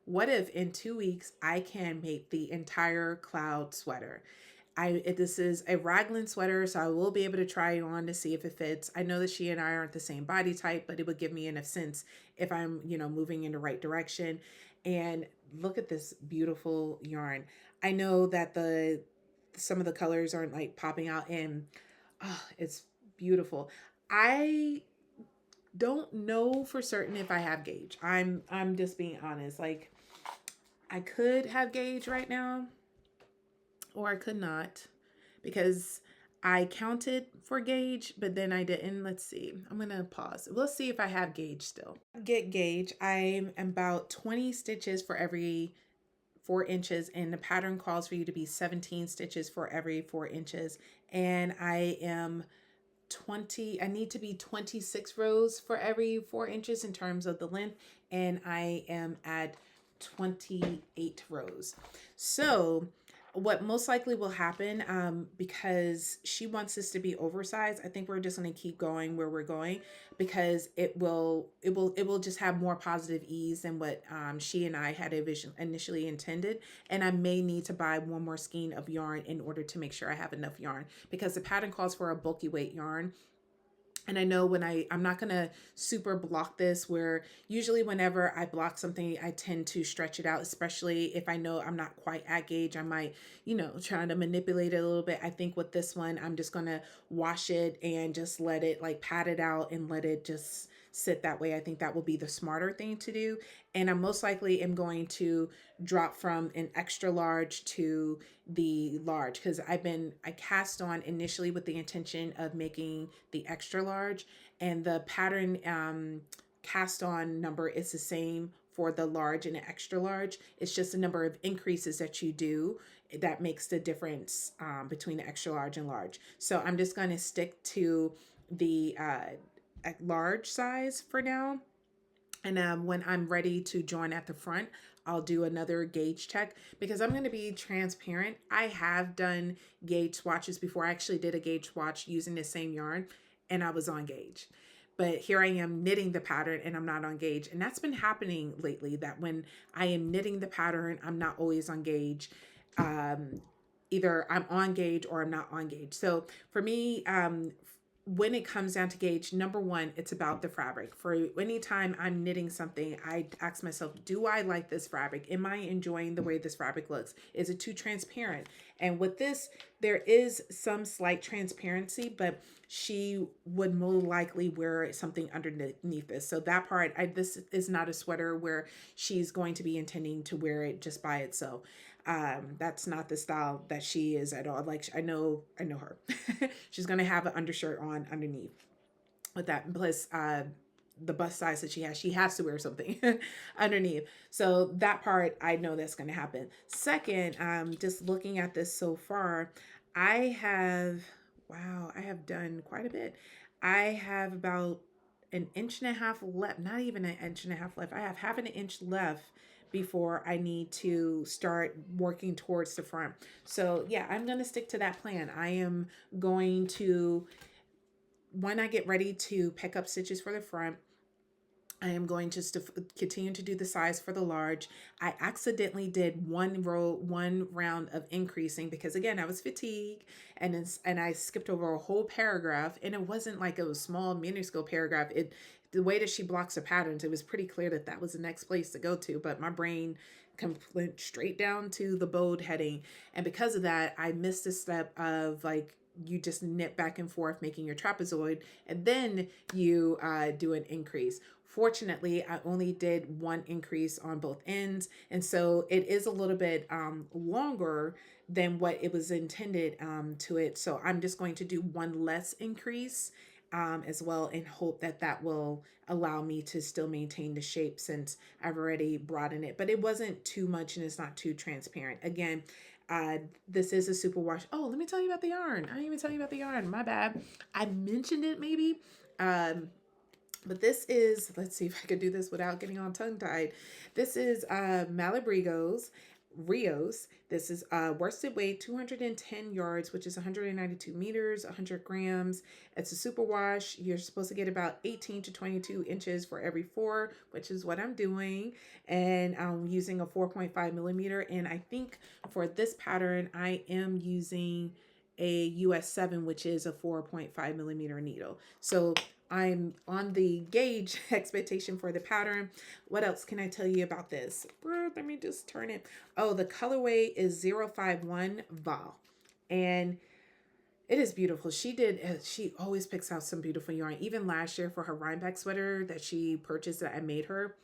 What if in 2 weeks I can make the entire cloud sweater? This is a raglan sweater, so I will be able to try it on to see if it fits. I know that she and I aren't the same body type, but it would give me enough sense if I'm, moving in the right direction. And look at this beautiful yarn. I know that some of the colors aren't like popping out, and it's beautiful. I don't know for certain if I have gauge. I'm just being honest. Like I could have gauge right now, or I could not, because I counted for gauge, but then I didn't. Let's see. I'm gonna pause. Let's see if I have gauge still. Get gauge. I'm about 20 stitches for every 4 inches, and the pattern calls for you to be 17 stitches for every 4 inches. And I am I need to be 26 rows for every 4 inches in terms of the length, and I am at 28 rows. So what most likely will happen, because she wants this to be oversized, I think we're just going to keep going where we're going, because it will just have more positive ease than what she and I had initially intended. And I may need to buy one more skein of yarn in order to make sure I have enough yarn, because the pattern calls for a bulky weight yarn. And I know when I'm not going to super block this, where usually whenever I block something, I tend to stretch it out, especially if I know I'm not quite at gauge. I might, try to manipulate it a little bit. I think with this one, I'm just going to wash it and just let it like pat it out and let it just sit that way. I think that will be the smarter thing to do. And I most likely am going to drop from an extra large to the large, because I cast on initially with the intention of making the extra large, and the pattern cast on number is the same for the large and the extra large. It's just the number of increases that you do that makes the difference between the extra large and large. So I'm just going to stick to the large size for now. And when I'm ready to join at the front, I'll do another gauge check, because I'm going to be transparent. I have done gauge swatches before. I actually did a gauge swatch using the same yarn, and I was on gauge. But here I am knitting the pattern and I'm not on gauge. And that's been happening lately, that when I am knitting the pattern, I'm not always on gauge. Either I'm on gauge or I'm not on gauge. So for me, when it comes down to gauge, number one, it's about the fabric. For any time I'm knitting something, I ask myself, do I like this fabric? Am I enjoying the way this fabric looks? Is it too transparent? And with this, there is some slight transparency, but she would more likely wear something underneath this. So that part, this is not a sweater where she's going to be intending to wear it just by itself. That's not the style that she is at all. Like I know her. She's gonna have an undershirt on underneath with that. Plus, the bust size that she has to wear something underneath. So that part, I know that's gonna happen. Second, just looking at this so far, I have done quite a bit. I have about an inch and a half left, not even an inch and a half left. I have half an inch left before I need to start working towards the front. So yeah, I'm going to stick to that plan. I am going to when I get ready to pick up stitches for the front, I am going to continue to do the size for the large. I accidentally did one round of increasing because again, I was fatigued, and I skipped over a whole paragraph, and it wasn't like a small minuscule paragraph. The way that she blocks her patterns, it was pretty clear that that was the next place to go to, but my brain went straight down to the bold heading, and because of that, I missed a step of like you just knit back and forth making your trapezoid, and then you do an increase. Fortunately, I only did one increase on both ends, and so it is a little bit longer than what it was intended to it. So I'm just going to do one less increase as well, and hope that that will allow me to still maintain the shape since I've already broadened it. But it wasn't too much, and it's not too transparent. Again, this is a super wash. Oh, let me tell you about the yarn. I didn't even tell you about the yarn. My bad. I mentioned it maybe. But this is, let's see if I could do this without getting all tongue tied. This is Malabrigo's Rios. This is worsted weight 210 yards, which is 192 meters, 100 grams. It's a super wash. You're supposed to get about 18 to 22 inches for every 4, which is what I'm doing. And I'm using a 4.5 millimeter. And I think for this pattern, I am using a US 7, which is a 4.5 millimeter needle. So I'm on the gauge expectation for the pattern. What else can I tell you about this? Let me just turn it. Oh, the colorway is 051 Val. And it is beautiful. She always picks out some beautiful yarn. Even last year for her Rhinebeck sweater that she purchased that I made her,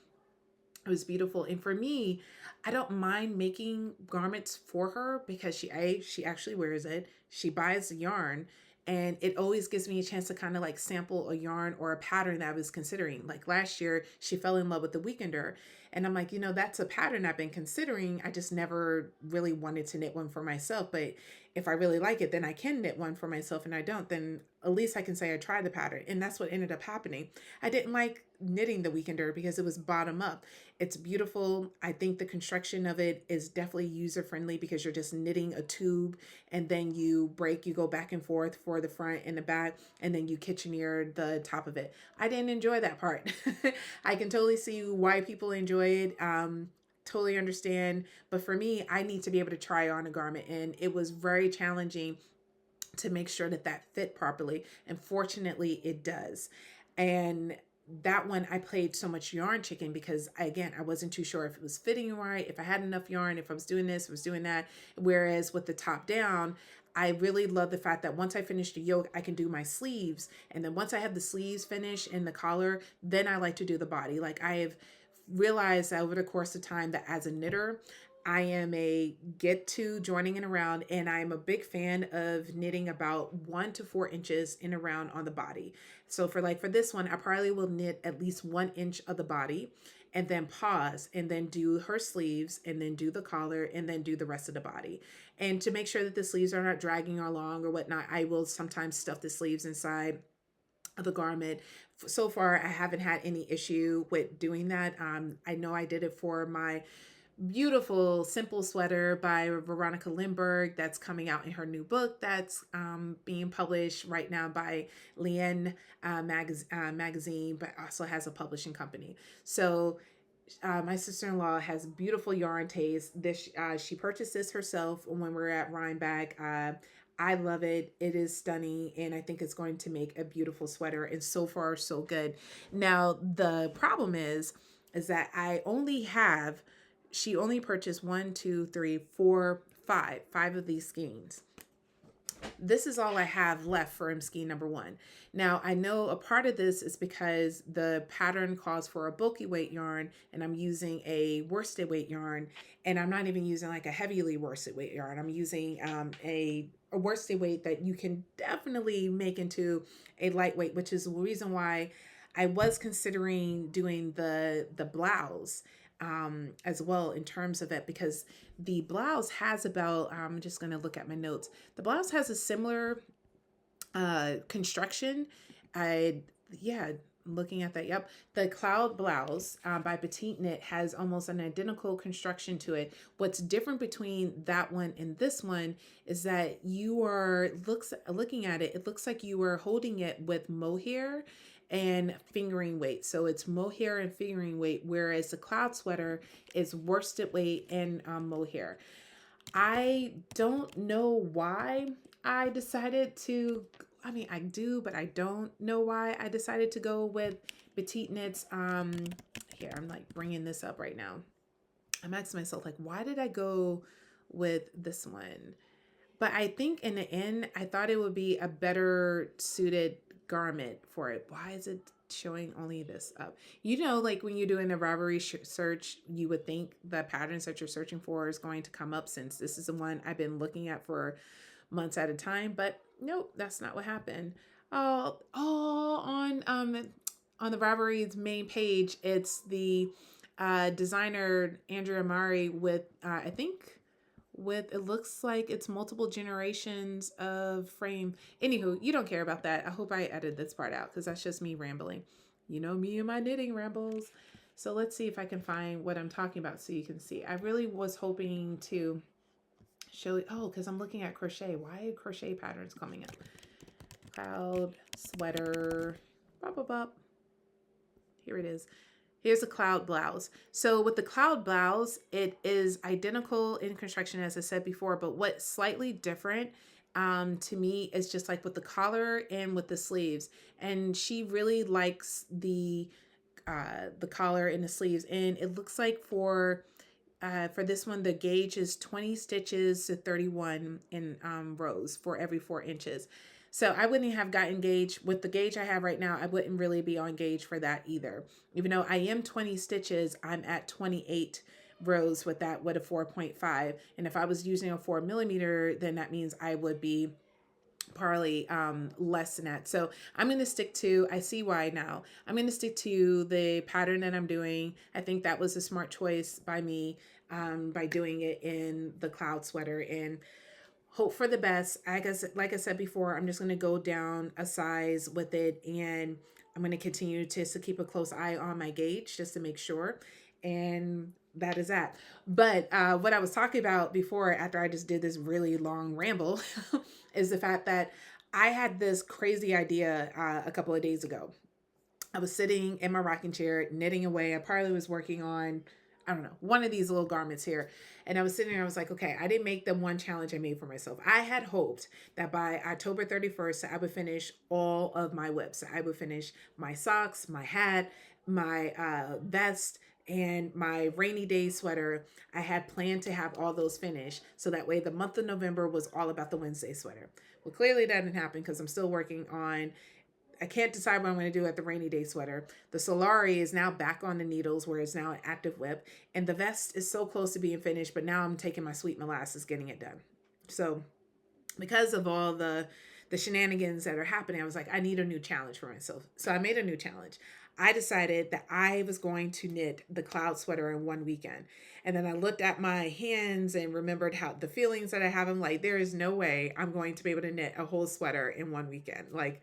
it was beautiful. And for me, I don't mind making garments for her because she actually wears it. She buys the yarn, and it always gives me a chance to kind of like sample a yarn or a pattern that I was considering. Like last year, she fell in love with the Weekender. And I'm like, that's a pattern I've been considering. I just never really wanted to knit one for myself. But if I really like it, then I can knit one for myself, and I don't, then at least I can say I tried the pattern. And that's what ended up happening. I didn't like knitting the Weekender because it was bottom up. It's beautiful. I think the construction of it is definitely user friendly because you're just knitting a tube, and then you go back and forth for the front and the back, and then you kitcheneer the top of it. I didn't enjoy that part. I can totally see why people enjoy it. Totally understand. But for me, I need to be able to try on a garment, and it was very challenging to make sure that that fit properly. And fortunately, it does. And that one, I played so much yarn chicken because, again, I wasn't too sure if it was fitting right, if I had enough yarn, if I was doing this, if I was doing that. Whereas with the top down, I really love the fact that once I finish the yoke, I can do my sleeves. And then once I have the sleeves finished and the collar, then I like to do the body. Like I have realized over the course of time that as a knitter, I am a get to joining in around, and I'm a big fan of knitting about 1 to 4 inches in around on the body. So for this one, I probably will knit at least 1 inch of the body, and then pause, and then do her sleeves, and then do the collar, and then do the rest of the body. And to make sure that the sleeves are not dragging along or whatnot, I will sometimes stuff the sleeves inside of the garment. So far, I haven't had any issue with doing that. I know I did it for my beautiful simple sweater by Veronica Lindbergh that's coming out in her new book that's being published right now by Leanne magazine, but also has a publishing company. So my sister-in-law has beautiful yarn taste. This she purchased this herself when we were at Rhinebeck. I love it. It is stunning, and I think it's going to make a beautiful sweater. And so far, so good. Now the problem is that she only purchased 1, 2, 3, 4, 5 of these skeins. This is all I have left for skein number 1. Now, I know a part of this is because the pattern calls for a bulky weight yarn, and I'm using a worsted weight yarn, and I'm not even using like a heavily worsted weight yarn. I'm using a worsted weight that you can definitely make into a lightweight, which is the reason why I was considering doing the blouse as well in terms of it, because the blouse has about, I'm just going to look at my notes. The blouse has a similar construction. Yeah, looking at that. Yep. The Cloud Blouse by Petite Knit has almost an identical construction to it. What's different between that one and this one is that you are looking at it, it looks like you are holding it with mohair and fingering weight. So it's mohair and fingering weight, whereas the Cloud Sweater is worsted weight and mohair. I don't know why I decided to. I mean, I do, but I don't know why I decided to go with Petite Knits. Here, I'm like bringing this up right now. I'm asking myself, like, why did I go with this one? But I think in the end, I thought it would be a better suited garment for it. Why is it showing only this up? You know, like when you're doing a Ravelry search, you would think the patterns that you're searching for is going to come up, since this is the one I've been looking at for months at a time. But nope, that's not what happened. On the Ravelry's main page, it's the designer Andrea Mari with I think with, it looks like it's multiple generations of frame. Anywho, you don't care about that. I hope I edited this part out because that's just me rambling. You know me and my knitting rambles. So let's see if I can find what I'm talking about so you can see. I really was hoping to show you. Oh, because I'm looking at crochet. Why are crochet patterns coming up? Cloud sweater. Bop, bop, bop. Here it is. Here's a Cloud Blouse. So with the Cloud Blouse, it is identical in construction as I said before, but what's slightly different to me is just like with the collar and with the sleeves. And she really likes the collar and the sleeves. And it looks like for this one, the gauge is 20 stitches to 31 in rows for every 4 inches. So I wouldn't have gotten gauge with the gauge I have right now. I wouldn't really be on gauge for that either. Even though I am 20 stitches, I'm at 28 rows with that with a 4.5. And if I was using a 4 millimeter, then that means I would be probably less than that. So I'm going to stick to, I see why now. I'm going to stick to the pattern that I'm doing. I think that was a smart choice by me by doing it in the Cloud Sweater, and hope for the best. I guess, like I said before, I'm just going to go down a size with it, and I'm going to continue to keep a close eye on my gauge just to make sure. And that is that. But what I was talking about before, after I just did this really long ramble, is the fact that I had this crazy idea a couple of days ago. I was sitting in my rocking chair, knitting away. I probably was working on, I don't know, one of these little garments here. And I was sitting there, I was like, okay, I didn't make the one challenge I made for myself. I had hoped that by October 31st, I would finish all of my whips. I would finish my socks, my hat, my vest, and my rainy day sweater. I had planned to have all those finished. So that way the month of November was all about the Wednesday sweater. Well, clearly that didn't happen because I'm still working on, I can't decide what I'm going to do at the rainy day sweater. The Solari is now back on the needles where it's now an active whip. And the vest is so close to being finished, but now I'm taking my sweet molasses getting it done. So because of all the shenanigans that are happening, I was like, I need a new challenge for myself. So I made a new challenge. I decided that I was going to knit the Cloud Sweater in one weekend. And then I looked at my hands and remembered how the feelings that I have. I'm like, there is no way I'm going to be able to knit a whole sweater in one weekend. Like,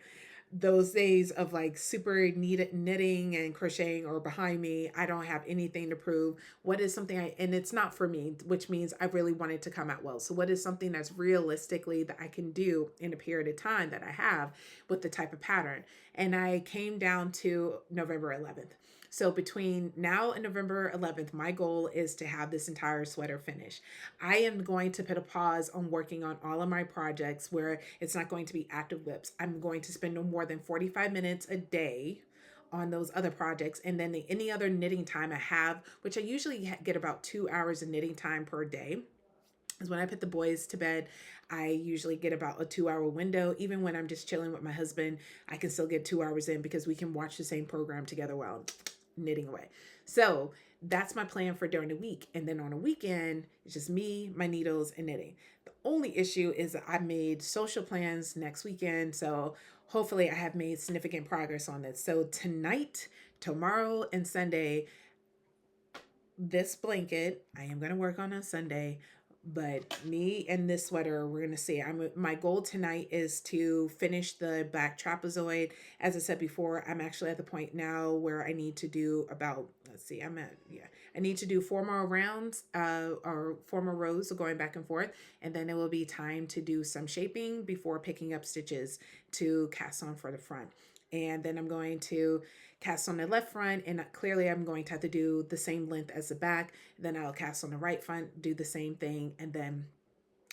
those days of like super neat knitting and crocheting are behind me. I don't have anything to prove. What is something and it's not for me, which means I really want it to come out well. So what is something that's realistically that I can do in a period of time that I have with the type of pattern? And I came down to November 11th. So between now and November 11th, my goal is to have this entire sweater finished. I am going to put a pause on working on all of my projects where it's not going to be active whips. I'm going to spend no more than 45 minutes a day on those other projects. And then any other knitting time I have, which I usually get about 2 hours of knitting time per day, is when I put the boys to bed. I usually get about a 2 hour window. Even when I'm just chilling with my husband, I can still get 2 hours in because we can watch the same program together while knitting away. So that's my plan for during the week. And then on a weekend, it's just me, my needles, and knitting. The only issue is that I made social plans next weekend. So hopefully I have made significant progress on this. So tonight, tomorrow, and Sunday, this blanket, I am going to work on Sunday. But me and this sweater, we're gonna see. My goal tonight is to finish the back trapezoid. As I said before, I'm actually at the point now where I need to do about, let's see, I need to do four more rounds, or four more rows of going back and forth, and then it will be time to do some shaping before picking up stitches to cast on for the front. And then I'm going to cast on the left front, and clearly I'm going to have to do the same length as the back. Then I'll cast on the right front, do the same thing, and then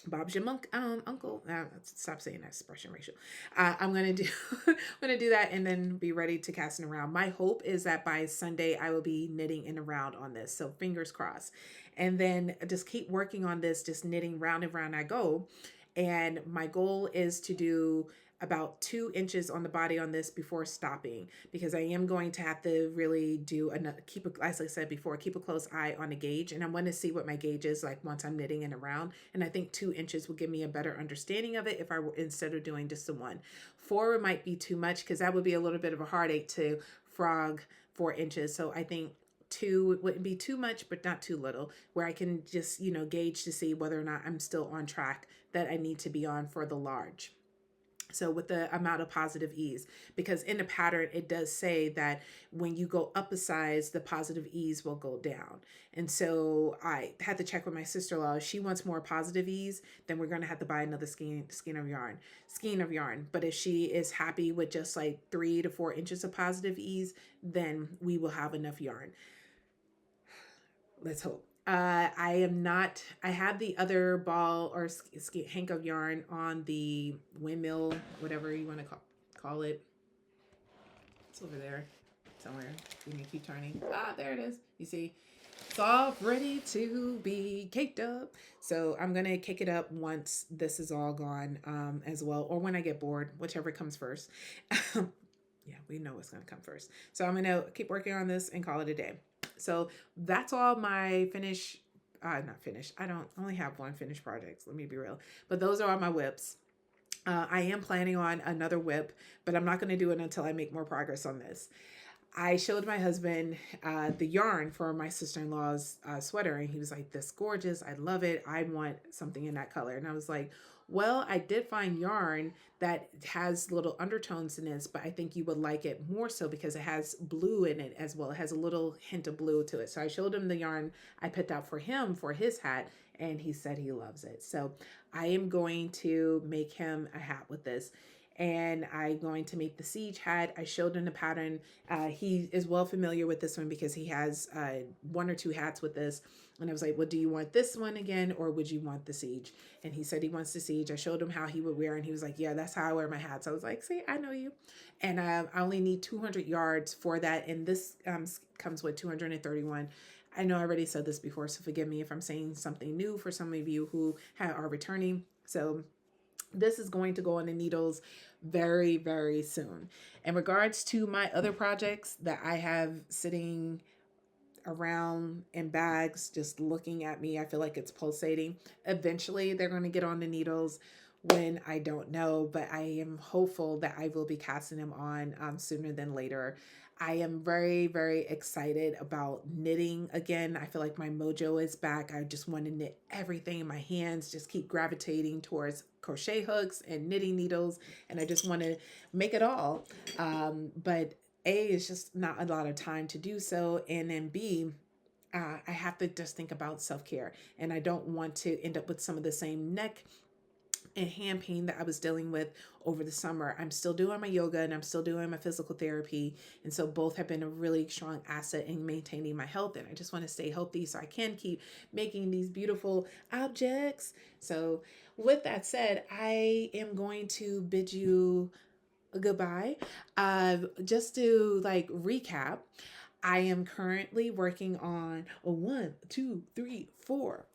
Bob's your uncle. Stop saying that expression, Rachel. I'm gonna do I'm gonna do that and then be ready to cast it around. My hope is that by Sunday I will be knitting in around on this. So fingers crossed. And then just keep working on this, just knitting round and round I go. And my goal is to do about 2 inches on the body on this before stopping, because I am going to have to really do another, as I said before, keep a close eye on the gauge, and I want to see what my gauge is like once I'm knitting it around. And I think 2 inches will give me a better understanding of it if I were, instead of doing just the one. 4 might be too much because that would be a little bit of a heartache to frog 4 inches. So I think 2 wouldn't be too much, but not too little, where I can just, gauge to see whether or not I'm still on track that I need to be on for the large. So with the amount of positive ease, because in the pattern, it does say that when you go up a size, the positive ease will go down. And so I had to check with my sister-in-law. If she wants more positive ease, then we're going to have to buy another skein of yarn. But if she is happy with just like 3 to 4 inches of positive ease, then we will have enough yarn. Let's hope. I am not, I have the other ball or hank of yarn on the windmill, whatever you want to call it. It's over there somewhere. You can keep turning. There it is. You see, it's all ready to be caked up. So I'm going to cake it up once this is all gone, as well, or when I get bored, whichever comes first. Yeah, we know what's going to come first. So I'm going to keep working on this and call it a day. So that's all my not finished. I don't only have one finished project. Let me be real. But those are all my whips. I am planning on another whip, but I'm not going to do it until I make more progress on this. I showed my husband the yarn for my sister-in-law's sweater, and he was like, "This gorgeous. I love it. I want something in that color." And I was like, "Well, I did find yarn that has little undertones in this, but I think you would like it more so because it has blue in it as well. It has a little hint of blue to it." So I showed him the yarn I picked out for him for his hat, and he said he loves it. So I am going to make him a hat with this. And I'm going to make the siege hat. I showed him the pattern. He is well familiar with this one because he has 1 or 2 hats with this. And I was like, "Well, do you want this one again, or would you want the siege?" And he said he wants the siege. I showed him how he would wear, and he was like, "Yeah, that's how I wear my hats." I was like, "See, I know you." And I only need 200 yards for that. And this comes with 231. I know I already said this before, so forgive me if I'm saying something new for some of you who are returning. So this is going to go on the needles very, very soon. In regards to my other projects that I have sitting around in bags, just looking at me, I feel like it's pulsating. Eventually, they're going to get on the needles. When, I don't know, but I am hopeful that I will be casting them on sooner than later. I am very, very excited about knitting again. I feel like my mojo is back. I just want to knit everything. My hands just keep gravitating towards crochet hooks and knitting needles, and I just want to make it all. But A, it's just not a lot of time to do so, and then B, I have to just think about self-care, and I don't want to end up with some of the same neck and hand pain that I was dealing with over the summer. I'm still doing my yoga and I'm still doing my physical therapy. And so both have been a really strong asset in maintaining my health. And I just want to stay healthy so I can keep making these beautiful objects. So with that said, I am going to bid you a goodbye. Just to like recap, I am currently working on a 1, 2, 3, 4,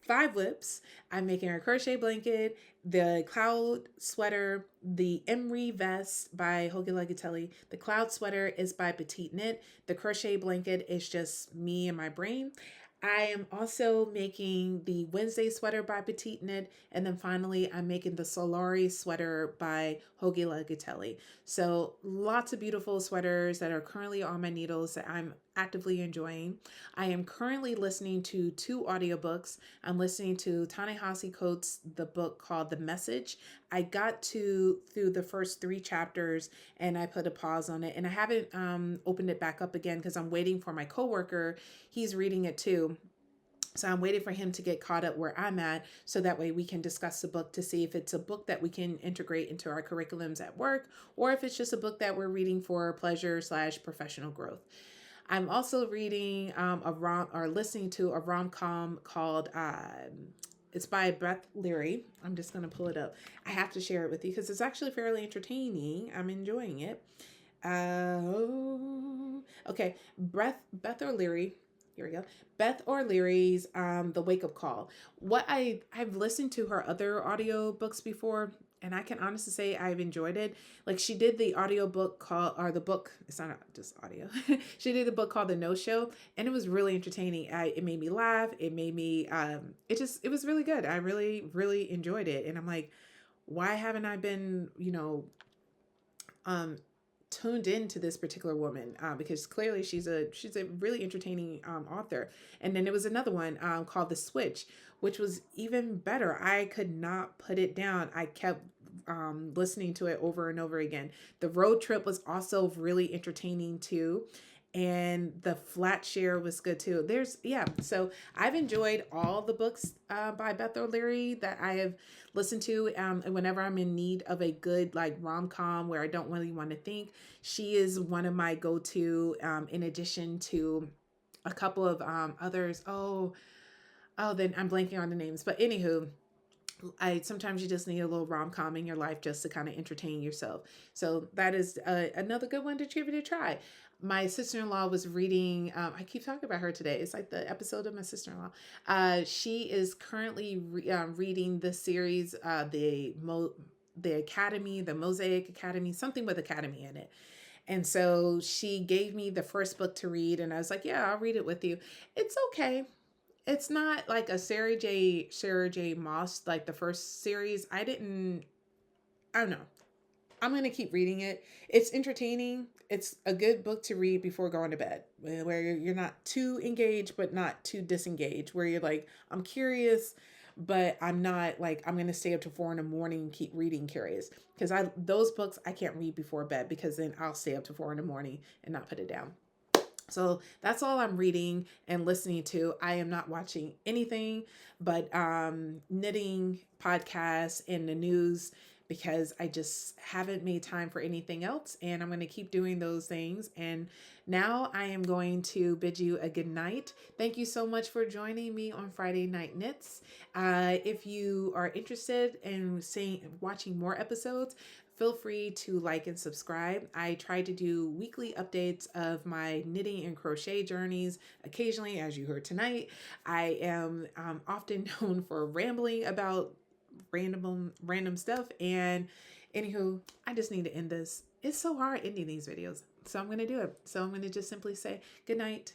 5 whips. I'm making a crochet blanket, the cloud sweater, the Emery vest by Hoagie Legatelli. The cloud sweater is by Petite Knit. The crochet blanket is just me and my brain. I am also making the Wednesday sweater by Petite Knit. And then finally, I'm making the Solari sweater by Hoagie Legatelli. So lots of beautiful sweaters that are currently on my needles that I'm actively enjoying. I am currently listening to two audiobooks. I'm listening to Ta-Nehisi Coates' the book called The Message. I got to through the first three chapters and I put a pause on it, and I haven't opened it back up again because I'm waiting for my coworker. He's reading it too. So I'm waiting for him to get caught up where I'm at so that way we can discuss the book to see if it's a book that we can integrate into our curriculums at work or if it's just a book that we're reading for pleasure slash professional growth. I'm also reading or listening to a rom-com called it's by Beth Leary. I'm just going to pull it up. I have to share it with you because it's actually fairly entertaining. I'm enjoying it. Okay, Beth O'Leary. Here we go. Beth O'Leary's The Wake Up Call. I've listened to her other audio books before, and I can honestly say I've enjoyed it. Like she did the audio book called, or the book, it's not just audio. She did a book called The No Show, and it was really entertaining. It made me laugh. It made me, it was really good. I really, really enjoyed it. And I'm like, why haven't I been, um, tuned into this particular woman because clearly she's a really entertaining author. And then there was another one called The Switch, which was even better. I could not put it down. I kept listening to it over and over again. The road trip was also really entertaining too. And the flat share was good too. So I've enjoyed all the books by Beth O'Leary that I have listened to. And whenever I'm in need of a good like rom-com where I don't really want to think, she is one of my go-to, in addition to a couple of others. Then I'm blanking on the names. But anywho, I sometimes you just need a little rom-com in your life just to kind of entertain yourself. So that is another good one to give it a try. My sister-in-law was reading. I keep talking about her today. It's like the episode of my sister-in-law. She is currently reading the series, the Academy, the Mosaic Academy, something with Academy in it. And so she gave me the first book to read, and I was like, "Yeah, I'll read it with you." It's okay. It's not like a Sarah J Moss like the first series. I don't know. I'm going to keep reading it. It's entertaining. It's a good book to read before going to bed, where you're not too engaged but not too disengaged, where you're like, I'm curious, but I'm not like I'm going to stay up to 4 in the morning and keep reading curious, because those books I can't read before bed because then I'll stay up to 4 in the morning and not put it down. So that's all I'm reading and listening to. I am not watching anything but knitting podcasts and the news because I just haven't made time for anything else. And I'm going to keep doing those things. And now I am going to bid you a good night. Thank you so much for joining me on Friday Night Knits. If you are interested in watching more episodes, feel free to like and subscribe. I try to do weekly updates of my knitting and crochet journeys. Occasionally, as you heard tonight, I am often known for rambling about random stuff. And anywho, I just need to end this. It's so hard ending these videos, so I'm going to do it. So I'm going to just simply say good night.